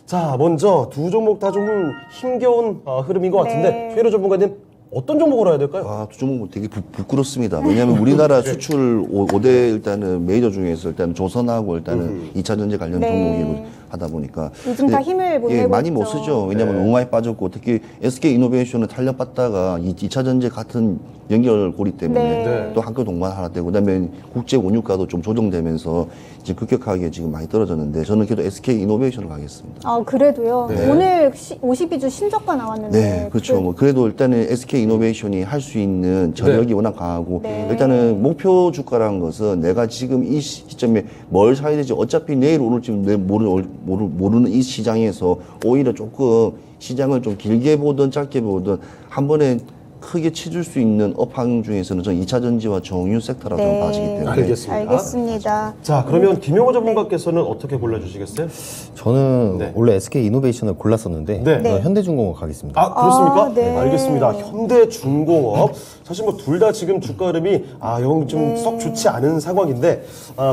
자, 먼저 두 종목 다 좀 힘겨운 흐름인 것 같은데 네. 최현우 전문가님 어떤 종목으로 해야 될까요? 두 종목 되게 부끄럽습니다. 왜냐하면 우리나라 수출 5대 일단은 메이저 중에서 일단 조선하고 일단은 2차 전지 관련 네. 종목이 하다 보니까 요즘 다 힘을 못 내고 많이 있죠. 못 쓰죠. 왜냐하면 너무 많이 빠졌고 특히 SK 이노베이션은 탄력받다가 2차 전지 같은 연결고리 때문에 네. 또 학교 동반 하나 되고 그다음에 국제 원유가도 좀 조정되면서 이제 급격하게 지금 많이 떨어졌는데 저는 그래도 SK 이노베이션을 가겠습니다. 그래도요. 네. 오늘 52주 신저가 나왔는데. 네, 그렇죠. 뭐 그래도 일단은 SK 이노베이션이 할 수 있는 저력이 워낙 강하고 네. 일단은 목표 주가라는 것은 내가 지금 이 시점에 뭘 사야 될지 어차피 내일 오를지 모르는 이 시장에서 오히려 조금 시장을 좀 길게 보든 짧게 보든 한 번에 크게 치줄 수 있는 업황 중에서는 전 2차 전지와 정유 섹터라 좀 봐지기 때문에 알겠습니다. 알겠습니다. 자, 그러면 김용호 전문가께서는 어떻게 골라주시겠어요? 저는 네. 원래 SK 이노베이션을 골랐었는데 네. 네. 현대중공업 가겠습니다. 그렇습니까? 네. 알겠습니다. 현대중공업. 사실 뭐 둘 다 지금 주가 흐름이 영 좀 썩 좋지 않은 상황인데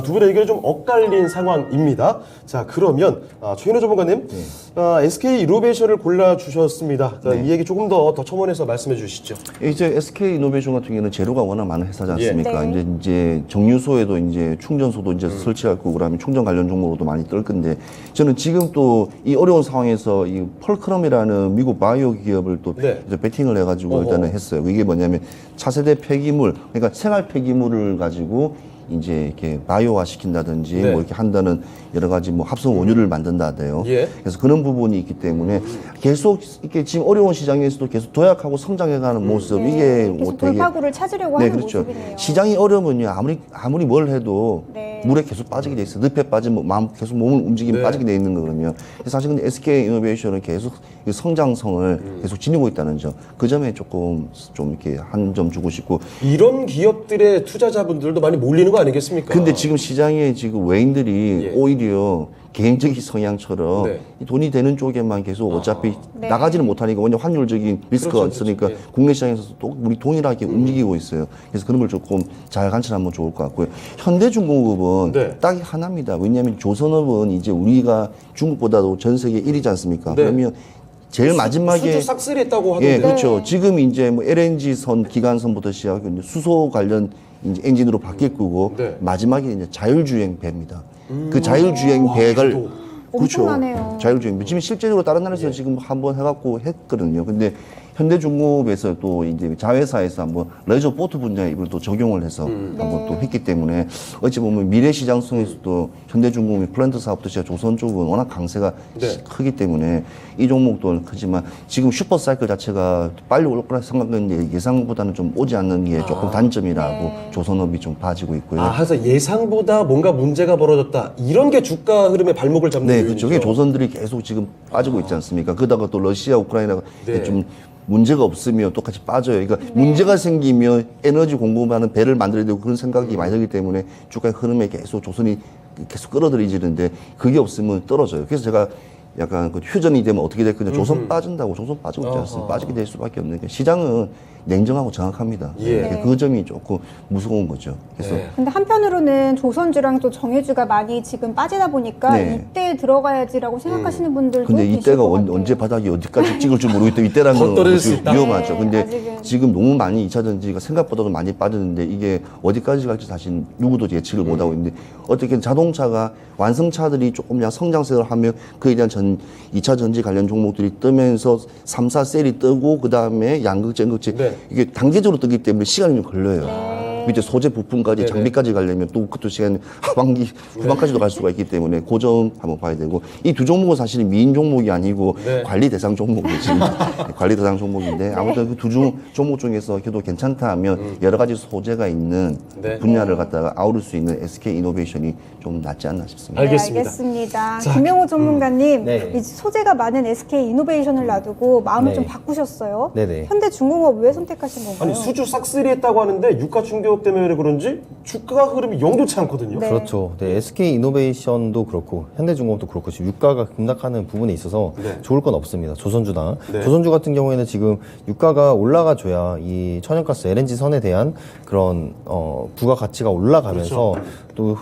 두 분의 의견이 좀 엇갈린 상황입니다. 자, 그러면 최현우 전문가님, SK 이노베이션을 골라주셨습니다. 자, 이 얘기 조금 더 첨언해서 말씀해 주시죠. 이제 SK 이노베이션 같은 경우는 재료가 워낙 많은 회사지 않습니까? 네. 이제 정유소에도 이제 충전소도 이제 설치할 거고 그러면 충전 관련 종목으로도 많이 뜰 건데 저는 지금 또 이 어려운 상황에서 이 펄크럼이라는 미국 바이오 기업을 또 네. 이제 베팅을 해가지고 어허. 일단은 했어요. 이게 뭐냐면 차세대 폐기물, 그러니까 생활 폐기물을 가지고 이제 이렇게 바이오화 시킨다든지 네. 뭐 이렇게 한다는 여러 가지 뭐 합성 원유를 만든다대요. 예. 그래서 그런 부분이 있기 때문에 계속 이렇게 지금 어려운 시장에서도 계속 도약하고 성장해가는 모습 이게 계속 뭐 되게 돌파구를 찾으려고 네, 하는 그렇죠. 모습이네요. 시장이 어려우면요 아무리 뭘 해도 네. 물에 계속 빠지게 돼 있어. 늪에 빠지면 마음 계속 몸을 움직이면 네. 빠지게 돼 있는 거거든요. 그래서 사실 근데 SK 이노베이션은 계속 이 성장성을 계속 지니고 있다는 점, 그 점에 조금 좀 이렇게 한 점 주고 싶고. 이런 기업들의 투자자분들도 많이 몰리는 거 아니겠습니까? 근데 지금 시장에 지금 외인들이 예. 오히려 개인적인 성향처럼 네. 이 돈이 되는 쪽에만 계속 어차피 네. 나가지는 못하니까 왜냐 환율적인 리스크가 그렇죠, 있으니까 그렇죠. 예. 국내 시장에서 또 우리 동일하게 움직이고 있어요. 그래서 그런 걸 조금 잘 관찰하면 좋을 것 같고요. 현대중공업은 네. 딱 하나입니다. 왜냐하면 조선업은 이제 우리가 중국보다도 전 세계 1위지 않습니까? 네. 그러면 제일 마지막에 수주 싹쓸이 했다고 하던데. 예, 그렇죠. 지금 이제 뭐 LNG 선 기간선부터 시작해 이제 수소 관련 이제 엔진으로 바뀔 거고 네. 마지막에 이제 자율주행 배입니다. 그 자율주행 배를 또. 엄청나네요. 자율주행 배. 지금 실제로 다른 나라에서 지금 한번 해갖고 했거든요. 근데 현대중공업에서 또 이제 자회사에서 한번 레저 보트 분야에 이걸 또 적용을 해서 한번 또 했기 때문에 어찌 보면 미래 시장 속에서도 현대중공업이 플랜트 사업도 시작 조선 쪽은 워낙 강세가 네. 크기 때문에 이 종목도 크지만 지금 슈퍼 사이클 자체가 빨리 올 거라 생각했는데 예상보다는 좀 오지 않는 게 조금 단점이라고 네. 조선업이 좀 빠지고 있고요. 그래서 예상보다 뭔가 문제가 벌어졌다. 이런 게 주가 흐름의 발목을 잡는 네, 요인이죠. 그쪽에 조선들이 계속 지금 빠지고 있지 않습니까? 그러다가 또 러시아, 우크라이나가 네. 좀 문제가 없으면 똑같이 빠져요. 그러니까 문제가 생기면 에너지 공급하는 배를 만들어야 되고 그런 생각이 많이 들기 때문에 주가의 흐름에 계속 조선이 계속 끌어들이지는데 그게 없으면 떨어져요. 그래서 제가 약간 그 휴전이 되면 어떻게 될 거냐. 조선 빠진다고 조선 빠지고 있지 않습니까? 빠지게 될 수밖에 없는 게 시장은 냉정하고 정확합니다. 예. 그 점이 조금 무서운 거죠. 그래서 근데 한편으로는 조선주랑 또 정유주가 많이 지금 빠지다 보니까 네. 이때 들어가야지라고 생각하시는 분들도 근데 계실 이때가 것 같아요. 언제 바닥이 어디까지 찍을 줄 모르기 때문에 이때라는 더 건 떨어질 수 있다. 위험하죠. 네, 근데 아직은. 지금 너무 많이 2차 전지가 생각보다도 많이 빠졌는데 이게 어디까지 갈지 사실 누구도 예측을 못하고 있는데 어떻게 자동차가 완성차들이 조금 성장세를 하면 그에 대한 2차 전지 관련 종목들이 뜨면서 3, 4셀이 뜨고 그 다음에 양극재, 음극재 네. 이게 단계적으로 뜨기 때문에 시간이 좀 걸려요. 밑에 소재 부품까지 네네. 장비까지 가려면 또 그것도 시간 하반기 후반까지도 갈 수가 있기 때문에 그 점 한번 봐야 되고 이 두 종목은 사실 미인 종목이 아니고 네. 관리 대상 종목이지 관리 대상 종목인데 아무튼 그 두 종목 중에서 그래도 괜찮다 하면 여러 가지 소재가 있는 네. 분야를 갖다가 아우를 수 있는 SK 이노베이션이 좀 낫지 않나 싶습니다. 알겠습니다. 알겠습니다. 자, 김영호 전문가님, 네. 이 소재가 많은 SK 이노베이션을 놔두고 마음을 네. 좀 바꾸셨어요. 네네. 현대중공업 왜 선택하신 건가요? 아니 수주 싹쓸이 했다고 하는데 유가 충격 때문에 그런지 주가 흐름이 영좋지 않거든요. 네. 그렇죠. 네, SK 이노베이션도 그렇고 현대중공업도 그렇고 지금 유가가 급락하는 부분에 있어서 네. 좋을 건 없습니다. 조선주나 네. 조선주 같은 경우에는 지금 유가가 올라가줘야 이 천연가스 LNG 선에 대한 그런 부가 가치가 올라가면서 또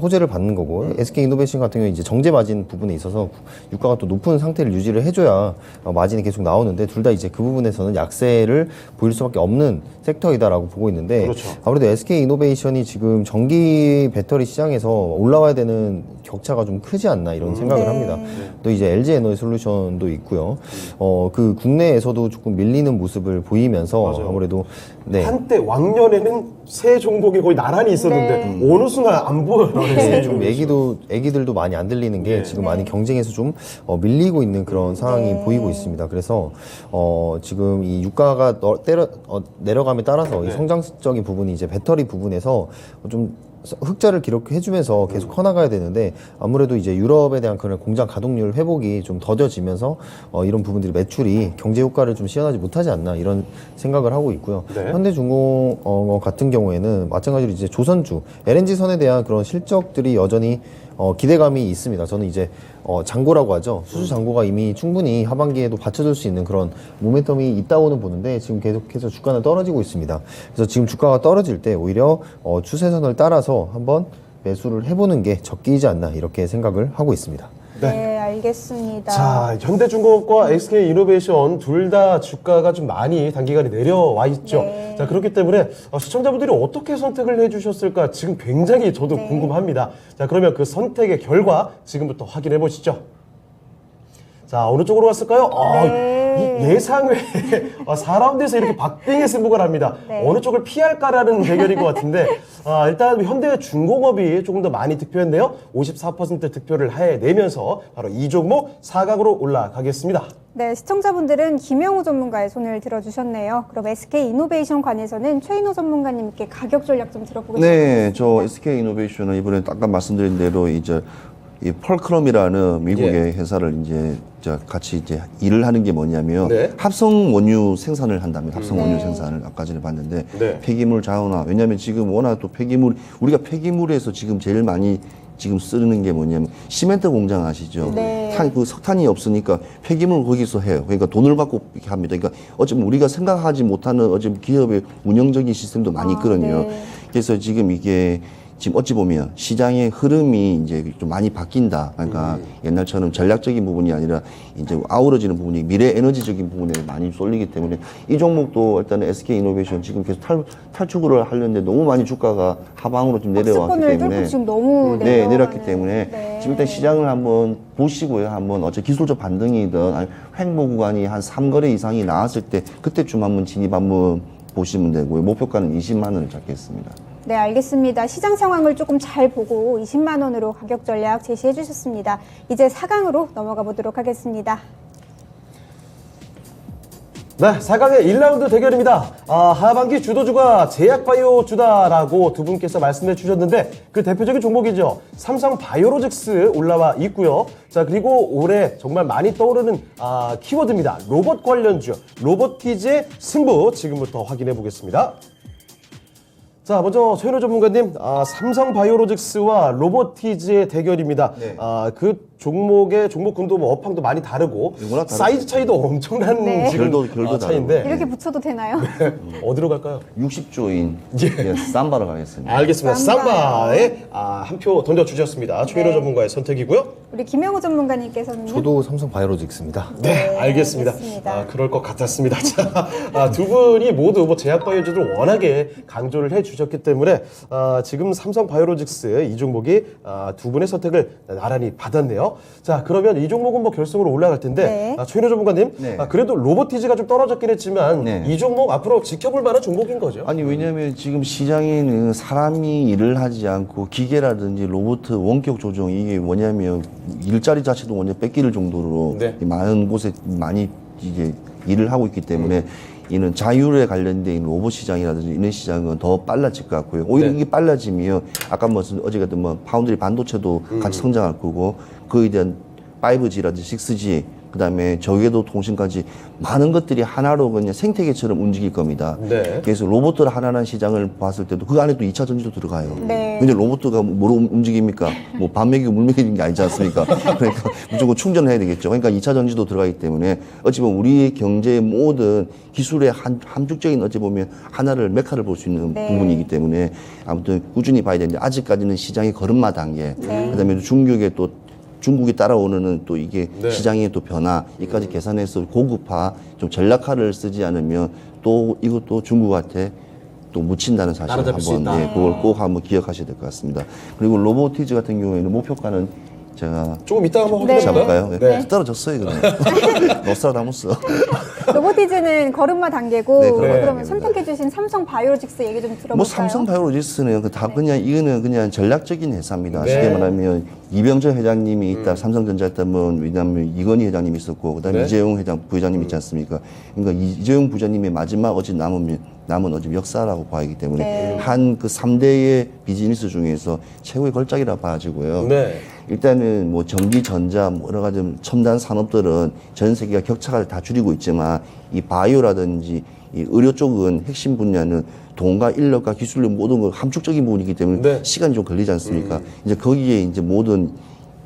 호재를 받는 거고 SK 이노베이션 같은 경우에 이제 정제 마진 부분에 있어서 유가가 또 높은 상태를 유지를 해줘야 마진이 계속 나오는데 둘 다 이제 그 부분에서는 약세를 보일 수밖에 없는 섹터이다라고 보고 있는데 그렇죠. 아무래도 SK 이노베이션이 지금 전기 배터리 시장에서 올라와야 되는 격차가 좀 크지 않나 이런 생각을 네. 합니다. 또 이제 LG 에너지 솔루션도 있고요. 그 국내에서도 조금 밀리는 모습을 보이면서 맞아요. 아무래도 네. 한때 왕년에는 새 종목이 거의 나란히 있었는데 어느 순간 안 보여요. 새 좀 종목이. 애기들도 많이 안 들리는 게 지금 많이 경쟁에서 좀 밀리고 있는 그런 상황이 보이고 있습니다. 그래서 지금 이 유가가 내려감에 따라서 이 성장적인 부분이 이제 배터리 부분에서 좀 흑자를 기록해주면서 계속 커나가야 되는데 아무래도 이제 유럽에 대한 그런 공장 가동률 회복이 좀 더뎌지면서 이런 부분들이 매출이 경제 효과를 좀 시현하지 못하지 않나 이런 생각을 하고 있고요. 네. 현대중공업 같은 경우에는 마찬가지로 이제 조선주 LNG 선에 대한 그런 실적들이 여전히 기대감이 있습니다. 저는 이제 잔고라고 하죠. 수주 잔고가 이미 충분히 하반기에도 받쳐줄 수 있는 그런 모멘텀이 있다고는 보는데 지금 계속해서 주가는 떨어지고 있습니다. 그래서 지금 주가가 떨어질 때 오히려 추세선을 따라서 한번 매수를 해보는 게 적기이지 않나 이렇게 생각을 하고 있습니다. 네, 알겠습니다. 자, 현대중공업과 SK 이노베이션 둘 다 주가가 좀 많이 단기간에 내려와 있죠. 네. 자, 그렇기 때문에 시청자분들이 어떻게 선택을 해주셨을까 지금 굉장히 저도 궁금합니다. 자, 그러면 그 선택의 결과 지금부터 확인해 보시죠. 자, 어느 쪽으로 갔을까요? 이 예상외 4라운드에서 이렇게 박빙의 승부가 납니다. 네. 어느 쪽을 피할까라는 대결인 것 같은데 일단 현대중공업이 조금 더 많이 득표했네요. 54% 득표를 해내면서 바로 이 종목 4강으로 올라가겠습니다. 네, 시청자분들은 김영우 전문가의 손을 들어주셨네요. 그럼 SK 이노베이션 관해서는 최인호 전문가님께 가격 전략 좀 들어보겠습니다. 네, 저 SK 이노베이션은 이번에 아까 말씀드린 대로 이제 이 펄크럼이라는 미국의 회사를 이제 같이 이제 일을 하는 게 뭐냐면 네. 합성 원유 생산을 한답니다. 합성 원유 생산을 아까 전에 봤는데 네. 폐기물 자원화. 왜냐하면 지금 워낙 또 우리가 폐기물에서 지금 제일 많이 지금 쓰는 게 뭐냐면 시멘트 공장 아시죠? 네. 그 석탄이 없으니까 폐기물 거기서 해요. 그러니까 돈을 받고 이렇게 합니다. 그러니까 어쩌면 우리가 생각하지 못하는 어쩌면 기업의 운영적인 시스템도 많이 있거든요. 네. 그래서 지금 이게 지금 어찌 보면 시장의 흐름이 이제 좀 많이 바뀐다. 그러니까 옛날처럼 전략적인 부분이 아니라 이제 아우러지는 부분이 미래 에너지적인 부분에 많이 쏠리기 때문에 이 종목도 일단은 SK 이노베이션 지금 계속 탈출을 하려는데 너무 많이 주가가 하방으로 좀 내려왔기 박스권을 때문에 뚫고 지금 너무 내려왔기 때문에 네. 지금 일단 시장을 한번 보시고요. 한번 어째 기술적 반등이든 아니면 횡보 구간이 한 3거래 이상이 나왔을 때 그때쯤 한번 진입 한번 보시면 되고요. 목표가는 20만 원을 잡겠습니다. 네, 알겠습니다. 시장 상황을 조금 잘 보고 20만 원으로 가격 전략 제시해 주셨습니다. 이제 4강으로 넘어가 보도록 하겠습니다. 네, 4강의 1라운드 대결입니다. 하반기 주도주가 제약바이오 주다라고 두 분께서 말씀해 주셨는데 그 대표적인 종목이죠. 삼성바이오로직스 올라와 있고요. 자, 그리고 올해 정말 많이 떠오르는 키워드입니다. 로봇 관련주, 로보티즈의 승부 지금부터 확인해 보겠습니다. 자, 먼저 최인호 전문가님, 삼성바이오로직스와 로보티즈의 대결입니다. 네. 그 종목군도 뭐 업황도 많이 다르고 워낙 다르죠. 사이즈 차이도 엄청난 네. 지금 결도 차이인데 이렇게 붙여도 되나요? 어디로 갈까요? 60조인 예. 삼바로 가겠습니다. 알겠습니다. 삼바요. 삼바에 한 표 던져주셨습니다. 최일호 네. 전문가의 선택이고요. 우리 김영호 전문가님께서는 저도 삼성 바이오로직스입니다. 네, 알겠습니다. 알겠습니다. 그럴 것 같았습니다. 자, 두 분이 모두 뭐 제약바이오주를 워낙에 강조를 해주셨기 때문에 지금 삼성바이오로직스 이 종목이 두 분의 선택을 나란히 받았네요. 자, 그러면 이 종목은 뭐 결승으로 올라갈 텐데 네. 최인호 전문가님, 네. 그래도 로보티즈가 좀 떨어졌긴 했지만 네. 이 종목 앞으로 지켜볼 만한 종목인 거죠? 아니 왜냐하면 지금 시장에는 사람이 일을 하지 않고 기계라든지 로봇 원격 조종 이게 뭐냐면 일자리 자체도 완전 뺏길 정도로 네. 많은 곳에 많이 이제 일을 하고 있기 때문에 이는 자율에 관련된 로봇 시장이라든지 이런 시장은 더 빨라질 것 같고요. 오히려 네. 이게 빨라지면 아까 어제 같은 파운드리 반도체도 같이 성장할 거고 그에 대한 5G라든지 6G 그다음에 저궤도 통신까지 많은 것들이 하나로 그냥 생태계처럼 움직일 겁니다. 네. 그래서 로봇들 하나라는 시장을 봤을 때도 그 안에 또 2차 전지도 들어가요. 네. 근데 로봇가 뭐로 움직입니까? 뭐 밥 먹이고 물 먹이는 게 아니지 않습니까? 그러니까 무조건 충전을 해야 되겠죠. 그러니까 2차 전지도 들어가기 때문에 어찌 보면 우리의 경제의 모든 기술의 함축적인 어찌 보면 하나를 메카를 볼 수 있는 네. 부분이기 때문에 아무튼 꾸준히 봐야 되는데 아직까지는 시장의 걸음마 단계 네. 그다음에 중국이 따라오는 또 이게 네. 시장의 또 변화 이까지 계산해서 고급화 좀 전략화를 쓰지 않으면 또 이것도 중국한테 또 묻힌다는 사실을 따라잡힐 수 있다. 한번 그걸 꼭 한번 기억하셔야 될 것 같습니다. 그리고 로보티즈 같은 경우에는 목표가는 제가 조금 이따가 한번 네. 확인해 볼까요? 잡을까요? 네. 떨어졌어요, 그냥. 노스트라다무스. 로보티즈는 걸음마 단계고 네, 걸음마 그러면 단계입니다. 선택해주신 삼성 바이오로직스 얘기 좀 들어볼까요? 뭐 삼성 바이오로직스는 다 그냥 이거는 그냥 전략적인 회사입니다. 네. 쉽게 말하면 이병철 회장님이 있다 삼성전자 했다면 왜냐하면 이건희 회장님이 있었고 그다음에 네. 이재용 부회장님 있지 않습니까? 그러니까 이재용 부회장님의 마지막 남은 어제 역사라고 봐야 하기 때문에 네. 한 그 3대의 비즈니스 중에서 최고의 걸작이라 봐지고요. 네. 일단은 뭐 전기, 전자, 뭐 여러 가지 첨단 산업들은 전 세계가 격차가 다 줄이고 있지만 이 바이오라든지 이 의료 쪽은 핵심 분야는 돈과 인력과 기술력 모든 거 함축적인 부분이기 때문에 네. 시간이 좀 걸리지 않습니까? 이제 거기에 이제 모든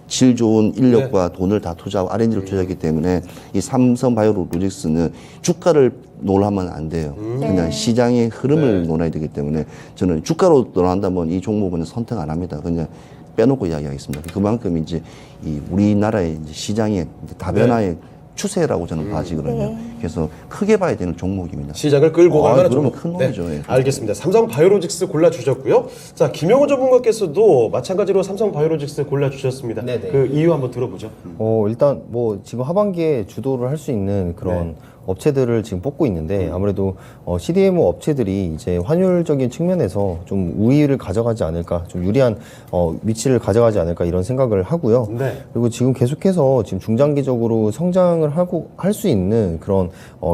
질 좋은 인력과 돈을 다 투자하고 R&D를 투자하기 때문에 이 삼성 바이오로직스는 주가를 놀라면 안 돼요. 그냥 네. 시장의 흐름을 네. 논해야 되기 때문에 저는 주가로 논한다면 이 종목은 선택 안 합니다. 그냥 빼놓고 이야기하겠습니다. 그만큼 이제 이 우리나라의 이제 시장의 이제 다변화의 추세라고 저는 봐지거든요. 네. 그래서 크게 봐야 되는 종목입니다. 시장을 끌고 갈 만한 그러면 종목. 큰 놈이죠. 예. 알겠습니다. 삼성 바이오로직스 골라주셨고요. 자, 김영호 전문가께서도 마찬가지로 삼성 바이오로직스 골라주셨습니다. 네네. 그 이유 한번 들어보죠. 일단 뭐 지금 하반기에 주도를 할 수 있는 그런 업체들을 지금 뽑고 있는데 아무래도 CDMO 업체들이 이제 환율적인 측면에서 좀 우위를 가져가지 않을까, 좀 유리한 위치를 가져가지 않을까 이런 생각을 하고요. 네. 그리고 지금 계속해서 지금 중장기적으로 성장을 하고 할 수 있는 그런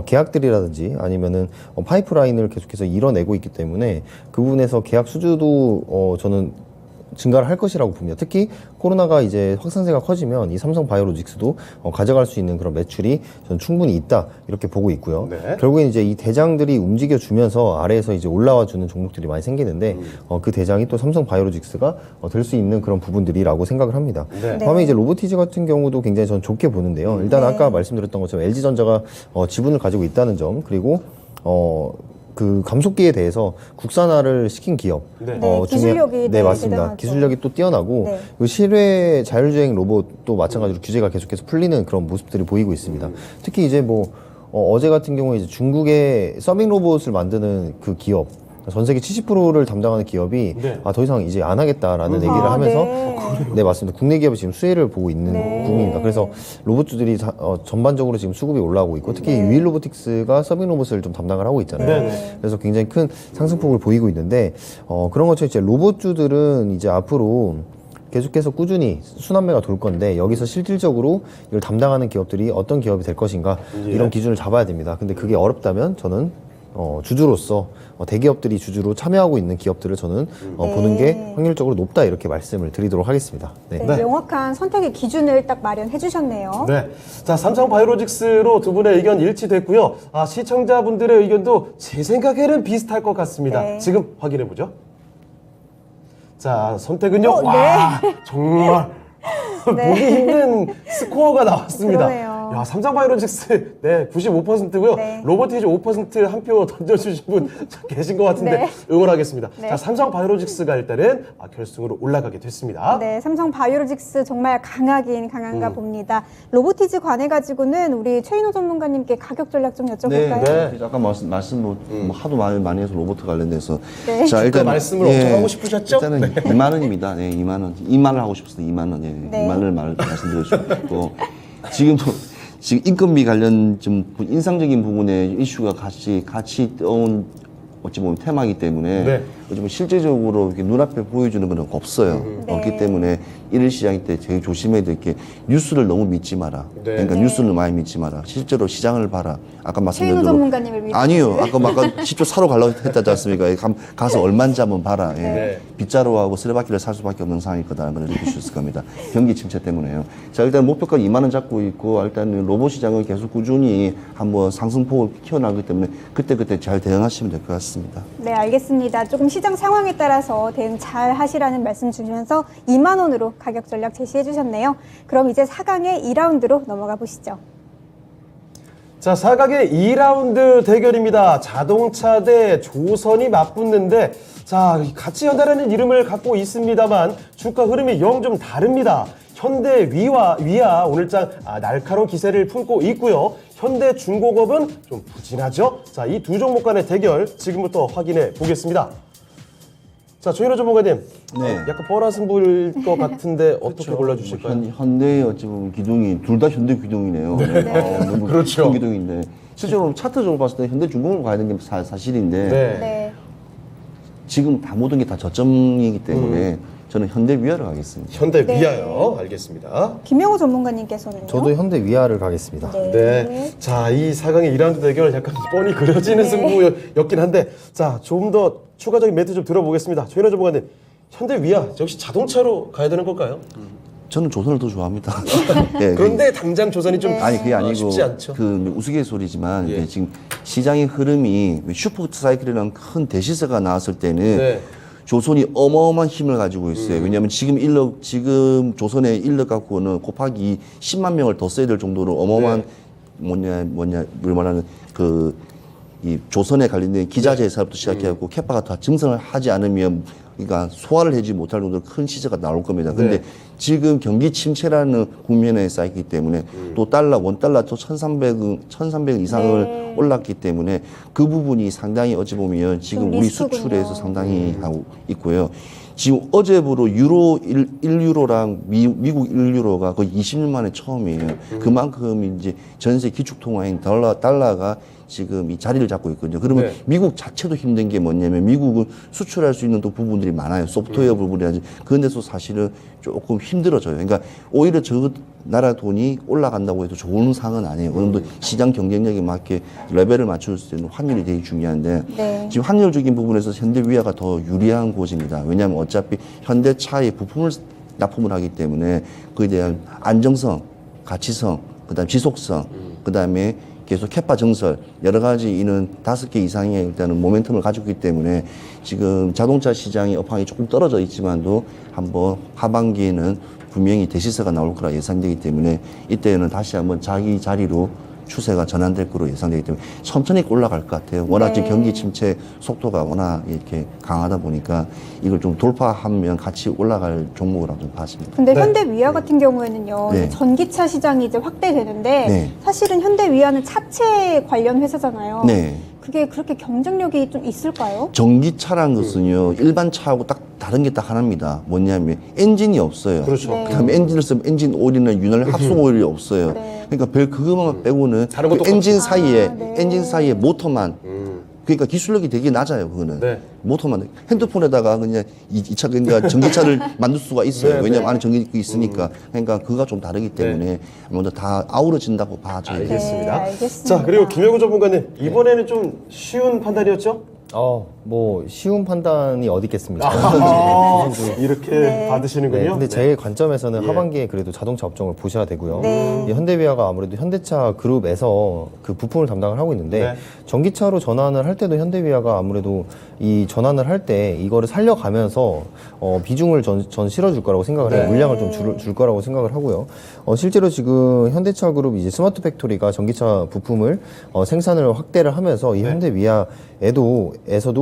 계약들이라든지 아니면은 파이프라인을 계속해서 이뤄내고 있기 때문에 그 부분에서 계약 수주도 저는 증가를 할 것이라고 봅니다. 특히 코로나가 이제 확산세가 커지면 이 삼성 바이오로직스도 가져갈 수 있는 그런 매출이 저는 충분히 있다 이렇게 보고 있고요. 네. 결국엔 이제 이 대장들이 움직여주면서 아래에서 이제 올라와주는 종목들이 많이 생기는데 그 대장이 또 삼성 바이오로직스가 될 수 있는 그런 부분들이라고 생각을 합니다. 네. 다음에 이제 로보티즈 같은 경우도 굉장히 저는 좋게 보는데요. 일단 아까 말씀드렸던 것처럼 LG전자가 지분을 가지고 있다는 점 그리고 그 감속기에 대해서 국산화를 시킨 기업 네. 네, 기술력이 네, 맞습니다. 대단하죠. 기술력이 또 뛰어나고 네. 그 실외 자율주행 로봇도 마찬가지로 규제가 계속해서 풀리는 그런 모습들이 보이고 있습니다. 특히 이제 뭐 어제 같은 경우에 이제 중국의 서빙 로봇을 만드는 그 기업 전 세계 70%를 담당하는 기업이 네. 더 이상 이제 안 하겠다라는 얘기를 아, 하면서 네. 네 맞습니다. 국내 기업이 지금 수혜를 보고 있는 네. 부분입니다. 그래서 로봇주들이 전반적으로 지금 수급이 올라오고 있고 특히 네. 유일 로보틱스가 서빙 로봇을 좀 담당을 하고 있잖아요. 네. 그래서 굉장히 큰 상승폭을 보이고 있는데 그런 것처럼 이제 로봇주들은 이제 앞으로 계속해서 꾸준히 순환매가 돌 건데 여기서 실질적으로 이걸 담당하는 기업들이 어떤 기업이 될 것인가 이런 기준을 잡아야 됩니다. 근데 그게 어렵다면 저는 주주로서 대기업들이 주주로 참여하고 있는 기업들을 저는 보는 게 확률적으로 높다 이렇게 말씀을 드리도록 하겠습니다. 네. 네, 명확한 선택의 기준을 딱 마련해 주셨네요. 네. 자, 삼성 바이오로직스로 두 분의 의견 일치됐고요. 시청자분들의 의견도 제 생각에는 비슷할 것 같습니다. 네. 지금 확인해 보죠. 자, 선택은요. 네. 와, 정말 네. 보기 힘든 스코어가 나왔습니다. 그러네요. 야, 삼성바이오로직스 네, 95%고요. 네. 로보티즈 5%한 표 던져주신 분 계신 것 같은데 네. 응원하겠습니다. 네. 자, 삼성바이오로직스가 일단은 결승으로 올라가게 됐습니다. 네, 삼성 바이오로직스 정말 강하긴 강한가 봅니다. 로보티즈 관해가지고는 우리 최인호 전문가님께 가격 전략 좀 여쭤볼까요? 네. 아까 말씀 뭐 하도 많이 해서 로봇 관련돼서 네. 자 주가 말씀을 엄청 하고 싶으셨죠? 일단은 2만 원입니다. 네, 2만 원. 2만 원 하고 싶었어요. 2만 원. 예. 네. 2만 원을 말씀드리고 싶고 지금 인건비 관련 좀 인상적인 부분에 이슈가 같이 떠온 어찌 보면 테마이기 때문에 네. 어찌 보면 실제적으로 이렇게 눈앞에 보여주는 건 없어요. 네. 없기 때문에 일일 시장 때 제일 조심해야 될 게 뉴스를 너무 믿지 마라. 네. 그러니까 네. 뉴스를 많이 믿지 마라. 실제로 시장을 봐라. 아까 말씀드린 최인호 대로 전문가님을 위해서. 아니요. 아까 직접 사러 가려고 했다지 않습니까? 가서 얼마인지 한번 봐라. 예. 네. 빗자루하고 쓰레받기를 살 수밖에 없는 상황일 거다라는 걸 느낄 수 있을 겁니다. 경기 침체 때문에요. 자, 일단 목표가 2만 원 잡고 있고 일단 로봇 시장은 계속 꾸준히 한번 상승폭을 키워나가기 때문에 그때 잘 대응하시면 될 것 같습니다. 네, 알겠습니다. 조금 시장 상황에 따라서 대응 잘 하시라는 말씀 주시면서 2만 원으로 가격 전략 제시해 주셨네요. 그럼 이제 4강의 2라운드로 넘어가 보시죠. 자, 4강의 2라운드 대결입니다. 자동차 대 조선이 맞붙는데, 자, 같이 현대라는 이름을 갖고 있습니다만, 주가 흐름이 영 좀 다릅니다. 현대 위아 오늘장 날카로운 기세를 품고 있고요. 현대 중공업은 좀 부진하죠. 자, 이 두 종목 간의 대결 지금부터 확인해 보겠습니다. 자, 조인호 전문가님. 네. 약간 뻔한 승부일 것 같은데 어떻게 골라주실까요? 현대의 어찌 보면 기둥이 둘 다 현대 기둥이네요. 네. 너무 그렇죠. 큰 기둥인데 실제로 차트적으로 봤을 때 현대중공업으로 가야 되는 게 사실인데 네. 네. 지금 다 모든 게 다 저점이기 때문에 저는 현대위아를 가겠습니다. 현대 네. 위아요. 알겠습니다. 김영호 전문가님께서는요? 저도 현대 위아를 가겠습니다. 네. 네. 자, 이 4강의 2라운드 대결 약간 뻔히 그려지는 네. 승부였긴 한데, 자, 좀 더 추가적인 멘트 좀 들어보겠습니다. 조인호 전문가님, 현대 위아 역시 자동차로 가야 되는 걸까요? 저는 조선을 더 좋아합니다. 예, 그런데 당장 조선이 좀 아니 그게 아니고 쉽지 않죠. 그 우스갯소리지만 예. 지금 시장의 흐름이 슈퍼 사이클이라는 큰 대시세가 나왔을 때는 네. 조선이 어마어마한 힘을 가지고 있어요. 왜냐하면 지금 조선의 인력 갖고는 곱하기 10만 명을 더 써야 될 정도로 어마어마한 우리 말하는 이 조선에 관련된 기자재에서부터 시작해갖고 캐파가 다 증성을 하지 않으면 그러니까 소화를 하지 못할 정도로 큰 시세가 나올 겁니다. 근데 네. 지금 경기 침체라는 국면에 쌓였기 때문에 또 원달러 또 1,300 이상을 네. 올랐기 때문에 그 부분이 상당히 어찌 보면 지금 좀 우리 리스크군요. 수출에서 상당히 하고 있고요. 지금 어제부로 유로 1유로랑 미국 1유로가 거의 20년 만에 처음이에요. 그만큼 이제 전세 기축통화인 달러가 지금 이 자리를 잡고 있거든요. 그러면 네. 미국 자체도 힘든 게 뭐냐면 미국은 수출할 수 있는 또 부분들이 많아요. 소프트웨어 부분이라든지 그런 데서 사실은 조금 힘들어져요. 그러니까 오히려 저 나라 돈이 올라간다고 해도 좋은 상은 아니에요. 어느 정도 시장 경쟁력에 맞게 레벨을 맞출 수 있는 환율이 되게 중요한데 네. 지금 지금 환율적인 부분에서 현대위아가 더 유리한 곳입니다. 왜냐하면 어차피 현대차의 부품을 납품을 하기 때문에 그에 대한 안정성, 가치성, 그다음 지속성, 그다음에 계속 캐파 증설 여러 가지 이는 5개 이상의 일단은 모멘텀을 가지고 있기 때문에 지금 자동차 시장의 업황이 조금 떨어져 있지만도 한번 하반기에는 분명히 대시세가 나올 거라 예상되기 때문에 이때는 다시 한번 자기 자리로 추세가 전환될 거로 예상되기 때문에 천천히 올라갈 것 같아요. 워낙 지금 네. 경기 침체 속도가 워낙 이렇게 강하다 보니까 이걸 좀 돌파하면 같이 올라갈 종목이라고 좀 봤습니다. 근데 네. 현대 위아 같은 경우에는요, 네. 이제 전기차 시장이 이제 확대되는데 네. 사실은 현대 위아는 차체 관련 회사잖아요. 네. 그게 그렇게 경쟁력이 좀 있을까요? 전기차란 것은요 일반 차하고 딱 다른 게 딱 하나입니다. 뭐냐면 엔진이 없어요. 그렇죠. 네. 그다음에 엔진을 쓰면 엔진 오일이나 윤활 합성 오일이 없어요. 네. 그러니까 별 그것만 빼고는 다른 그 것도 엔진 사이에 네. 엔진 사이에 모터만 그러니까 기술력이 되게 낮아요. 그거는 네. 모터만 핸드폰에다가 그냥 이차 그러니까 전기차를 만들 수가 있어요. 네, 왜냐면 네. 안에 전기가 있으니까 그러니까 그가 좀 다르기 때문에 먼저 다 아우러진다고 봐줘야 돼요. 알겠습니다. 네, 알겠습니다. 자, 그리고 김영우 전문가님, 이번에는 좀 쉬운 판단이었죠? 뭐 쉬운 판단이 어디 있겠습니까? 이렇게 네. 받으시는군요. 네, 근데 제 관점에서는 예. 하반기에 그래도 자동차 업종을 보셔야 되고요. 네. 이 현대위아가 아무래도 현대차 그룹에서 그 부품을 담당을 하고 있는데 네. 전기차로 전환을 할 때도 현대위아가 아무래도 이 전환을 할 때 이거를 살려가면서 비중을 전 실어줄 거라고 생각을 해요. 네. 물량을 좀 줄 거라고 생각을 하고요. 실제로 지금 현대차 그룹 이제 스마트 팩토리가 전기차 부품을 생산을 확대를 하면서 이 현대위아에서도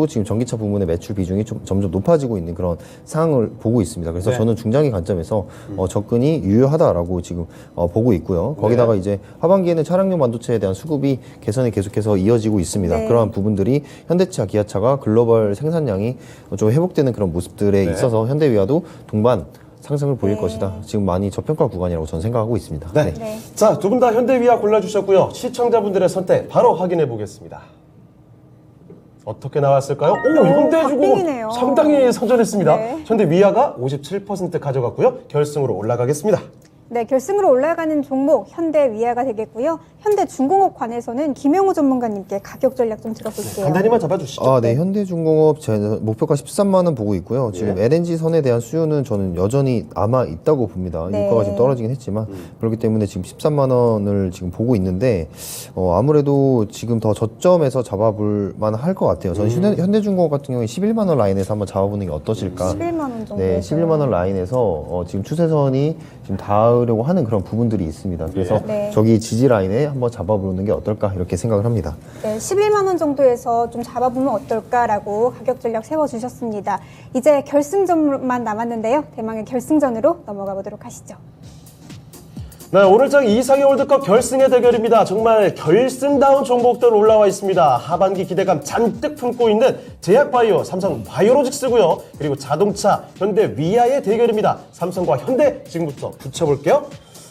지금 전기차 부문의 매출 비중이 점점 높아지고 있는 그런 상황을 보고 있습니다. 그래서 네. 저는 중장기 관점에서 접근이 유효하다라고 지금 보고 있고요. 거기다가 네. 이제 하반기에는 차량용 반도체에 대한 수급이 개선이 계속해서 이어지고 있습니다. 네. 그러한 부분들이 현대차, 기아차가 글로벌 생산량이 좀 회복되는 그런 모습들에 네. 있어서 현대위아도 동반 상승을 보일 네. 것이다. 지금 많이 저평가 구간이라고 저는 생각하고 있습니다. 네. 네. 자, 두 분 다 현대위아 골라주셨고요. 시청자분들의 선택 바로 확인해 보겠습니다. 어떻게 나왔을까요? 오, 현대중공업 박빙이네요. 상당히 선전했습니다. 네. 현대위아가 57% 가져갔고요. 결승으로 올라가겠습니다. 네, 결승으로 올라가는 종목 현대위아가 되겠고요. 현대중공업 관해서는 김영우 전문가님께 가격 전략 좀 들어볼게요. 간단히만 잡아주시죠. 네. 현대중공업 제 목표가 13만 원 보고 있고요. 지금 예. LNG 선에 대한 수요는 저는 여전히 남아 있다고 봅니다. 네. 유가가 지금 떨어지긴 했지만 그렇기 때문에 지금 13만 원을 지금 보고 있는데 아무래도 지금 더 저점에서 잡아볼 만할 것 같아요. 저는 현대중공업 같은 경우에 11만 원 라인에서 한번 잡아보는 게 어떠실까? 11만 원 정도. 네, 11만 원 라인에서 지금 추세선이 지금 닿으려고 하는 그런 부분들이 있습니다. 그래서 네. 저기 지지 라인에 한번 잡아보는 게 어떨까 이렇게 생각을 합니다. 네, 11만 원 정도에서 좀 잡아보면 어떨까라고 가격 전략 세워주셨습니다. 이제 결승전만 남았는데요. 대망의 결승전으로 넘어가 보도록 하시죠. 네, 오늘장 이상의 월드컵 결승의 대결입니다. 정말 결승다운 종목들 올라와 있습니다. 하반기 기대감 잔뜩 품고 있는 제약바이오, 삼성바이오로직스고요. 그리고 자동차, 현대위아의 대결입니다. 삼성과 현대 지금부터 붙여볼게요.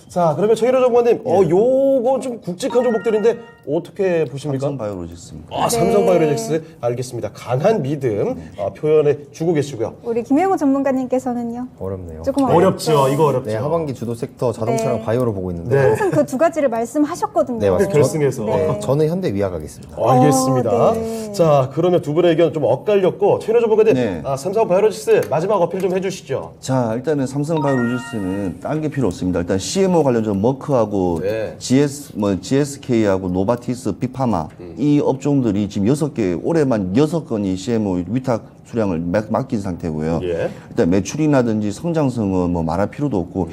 자, 그러면 정일호 전문가님, 요건 좀 굵직한 종목들인데 어떻게 보십니까? 삼성바이오로직스입니다. 삼성바이오로직스 알겠습니다. 강한 믿음 표현해 주고 계시고요. 우리 김영우 전문가님께서는요. 어렵네요. 조금 어렵죠. 이거 어렵죠. 네, 하반기 주도 섹터 자동차랑 네. 바이오를 보고 있는데 네. 항상 그 두 가지를 말씀하셨거든요. 네, 맞습니다. 결승에서. 네. 저는 현대위아 가겠습니다. 알겠습니다. 네. 자, 그러면 두 분의 의견 좀 엇갈렸고 최인호 전문가님, 네. 삼성바이오로직스 마지막 어필 좀 해주시죠. 자, 일단은 삼성바이오로직스는 딴 게 필요 없습니다. 일단 CMO 관련된 머크하고 네. GSK하고 노바티스, 빅파마 이 업종들이 지금 6개, 올해만 6건이 CMO 위탁 수량을 맡긴 상태고요. 예. 일단 매출이라든지 성장성은 뭐 말할 필요도 없고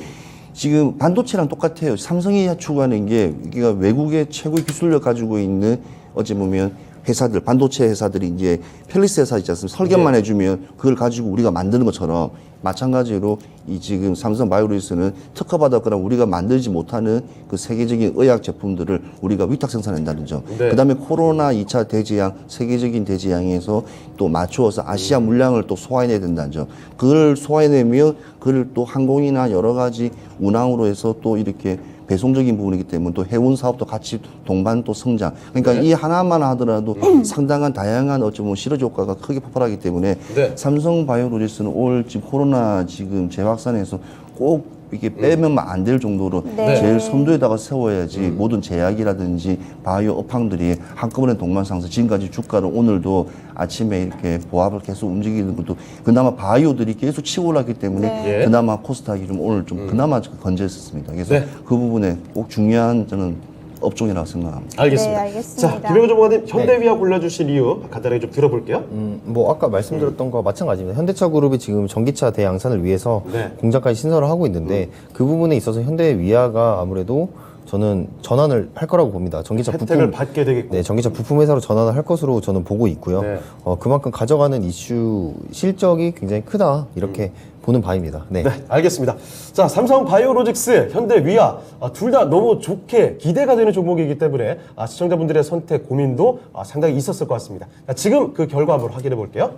지금 반도체랑 똑같아요. 삼성이 추구하는 게 이게 외국의 최고의 기술력 가지고 있는 어찌 보면 회사들, 반도체 회사들이 이제 펠리스 회사 있지 않습니까? 설계만 해주면 그걸 가지고 우리가 만드는 것처럼 마찬가지로 이 지금 삼성 바이오로직스는 특허받았거나 우리가 만들지 못하는 그 세계적인 의학 제품들을 우리가 위탁 생산한다는 점. 네. 그다음에 코로나 2차 대재앙, 세계적인 대재앙에서 또 맞추어서 아시아 물량을 또 소화해내야 된다는 점. 그걸 소화해내면 그걸 또 항공이나 여러 가지 운항으로 해서 또 이렇게 배송적인 부분이기 때문에 또 해운 사업도 같이 동반 또 성장. 그러니까 이 하나만 하더라도 상당한 다양한 어쩌면 실효 효과가 크게 폭발하기 때문에 네. 삼성 바이오로직스는 올 지금 코로나 지금 재확산에서 꼭 이게 빼면 안 될 정도로 네. 제일 선두에다가 세워야지 모든 제약이라든지 바이오 업황들이 한꺼번에 동반 상승. 지금까지 주가를 오늘도 아침에 이렇게 보합을 계속 움직이는 것도 그나마 바이오들이 계속 치고 올랐기 때문에 네. 예. 그나마 코스닥이 좀 오늘 좀 그나마 건재했었습니다. 그래서 네. 그 부분에 꼭 중요한 저는 업종이라고 생각합니다. 알겠습니다. 네, 알겠습니다. 자, 김영우 전문가님, 현대위아 골라주신 이유 간단하게 좀 들어볼게요. 뭐 아까 말씀드렸던 거와 마찬가지입니다. 현대차 그룹이 지금 전기차 대양산을 위해서 네. 공장까지 신설을 하고 있는데 그 부분에 있어서 현대위아가 아무래도 저는 전환을 할 거라고 봅니다. 전기차 혜택을 받게 되겠고. 네, 전기차 부품 회사로 전환을 할 것으로 저는 보고 있고요. 네. 그만큼 가져가는 이슈 실적이 굉장히 크다 이렇게 보는 바입니다. 네. 네, 알겠습니다. 자, 삼성 바이오로직스, 현대위아 둘 다 너무 좋게 기대가 되는 종목이기 때문에 시청자분들의 선택 고민도 상당히 있었을 것 같습니다. 자, 지금 그 결과 한번 확인해 볼게요.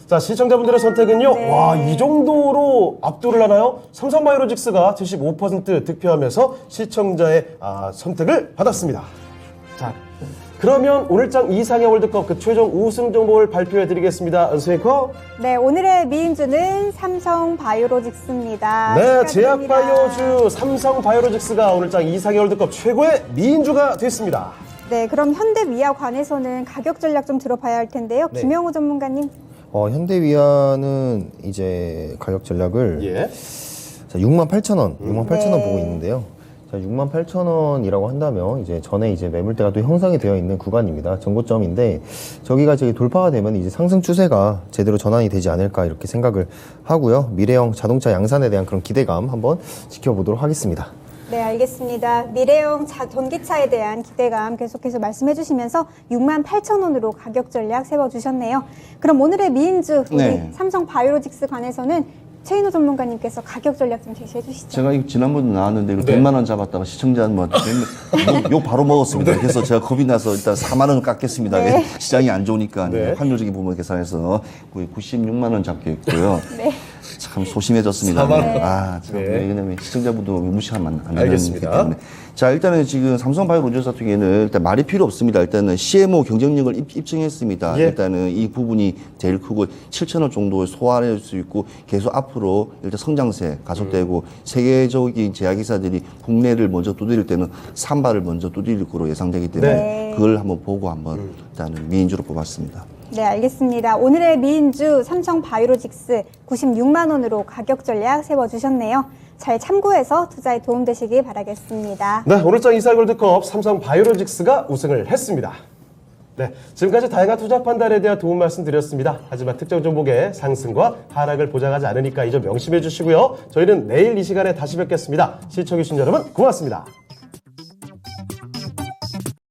자, 시청자분들의 선택은요. 네. 와, 이 정도로 압도를 하나요? 삼성바이오로직스가 75% 득표하면서 시청자의 선택을 받았습니다. 자, 그러면 오늘장 이상의 월드컵 그 최종 우승 종목을 발표해 드리겠습니다. 은수앵커. 네, 오늘의 미인주는 삼성바이오로직스입니다. 네, 축하드립니다. 제약바이오주 삼성바이오로직스가 오늘장 이상의 월드컵 최고의 미인주가 됐습니다. 네, 그럼 현대위아 관해서는 가격 전략 좀 들어봐야 할 텐데요. 네. 김영우 전문가님. 현대위아는 이제 가격 전략을 예. 자, 68,000원, 68,000원 네. 보고 있는데요. 자, 68,000원이라고 한다면 이제 전에 이제 매물대가 또 형성이 되어 있는 구간입니다. 전고점인데 저기가 이제 돌파가 되면 이제 상승 추세가 제대로 전환이 되지 않을까 이렇게 생각을 하고요. 미래형 자동차 양산에 대한 그런 기대감 한번 지켜보도록 하겠습니다. 네, 알겠습니다. 미래형 전기차에 대한 기대감 계속해서 말씀해 주시면서 68,000원으로 가격 전략 세워주셨네요. 그럼 오늘의 미인주 우리 네. 삼성 바이오로직스 관해서는 최인호 전문가님께서 가격 전략 좀 제시해 주시죠. 제가 이거 지난번에 나왔는데 이거 네. 100만 원 잡았다가 시청자는 욕 바로 먹었습니다. 그래서 제가 겁이 나서 일단 4만 원을 깎겠습니다. 네. 시장이 안 좋으니까 네. 환율적인 부분 계산해서 거의 96만 원 잡게 했고요. 네. 참 소심해졌습니다. 4만 원. 아, 참. 네. 왜냐면 시청자분도 무시하면 안 되는 알겠습니다. 거기 때문에. 자, 일단은 지금 삼성바이오로직스 같은 경우에는 일단 말이 필요 없습니다. 일단은 CMO 경쟁력을 입증했습니다. 예. 일단은 이 부분이 제일 크고 7천억 정도 소화할 수 있고 계속 앞으로 일단 성장세 가속되고 세계적인 제약회사들이 국내를 먼저 두드릴 때는 산발을 먼저 두드릴 거로 예상되기 때문에 네. 그걸 한번 보고 한번 일단은 미인주로 뽑았습니다. 네, 알겠습니다. 오늘의 미인주 삼성 바이오로직스 96만 원으로 가격 전략 세워주셨네요. 잘 참고해서 투자에 도움되시기 바라겠습니다. 네, 오늘장 이사 골드컵 삼성 바이오로직스가 우승을 했습니다. 네, 지금까지 다양한 투자 판단에 대한 도움 말씀드렸습니다. 하지만 특정 종목의 상승과 하락을 보장하지 않으니까 이 점 명심해 주시고요. 저희는 내일 이 시간에 다시 뵙겠습니다. 시청해주신 여러분 고맙습니다.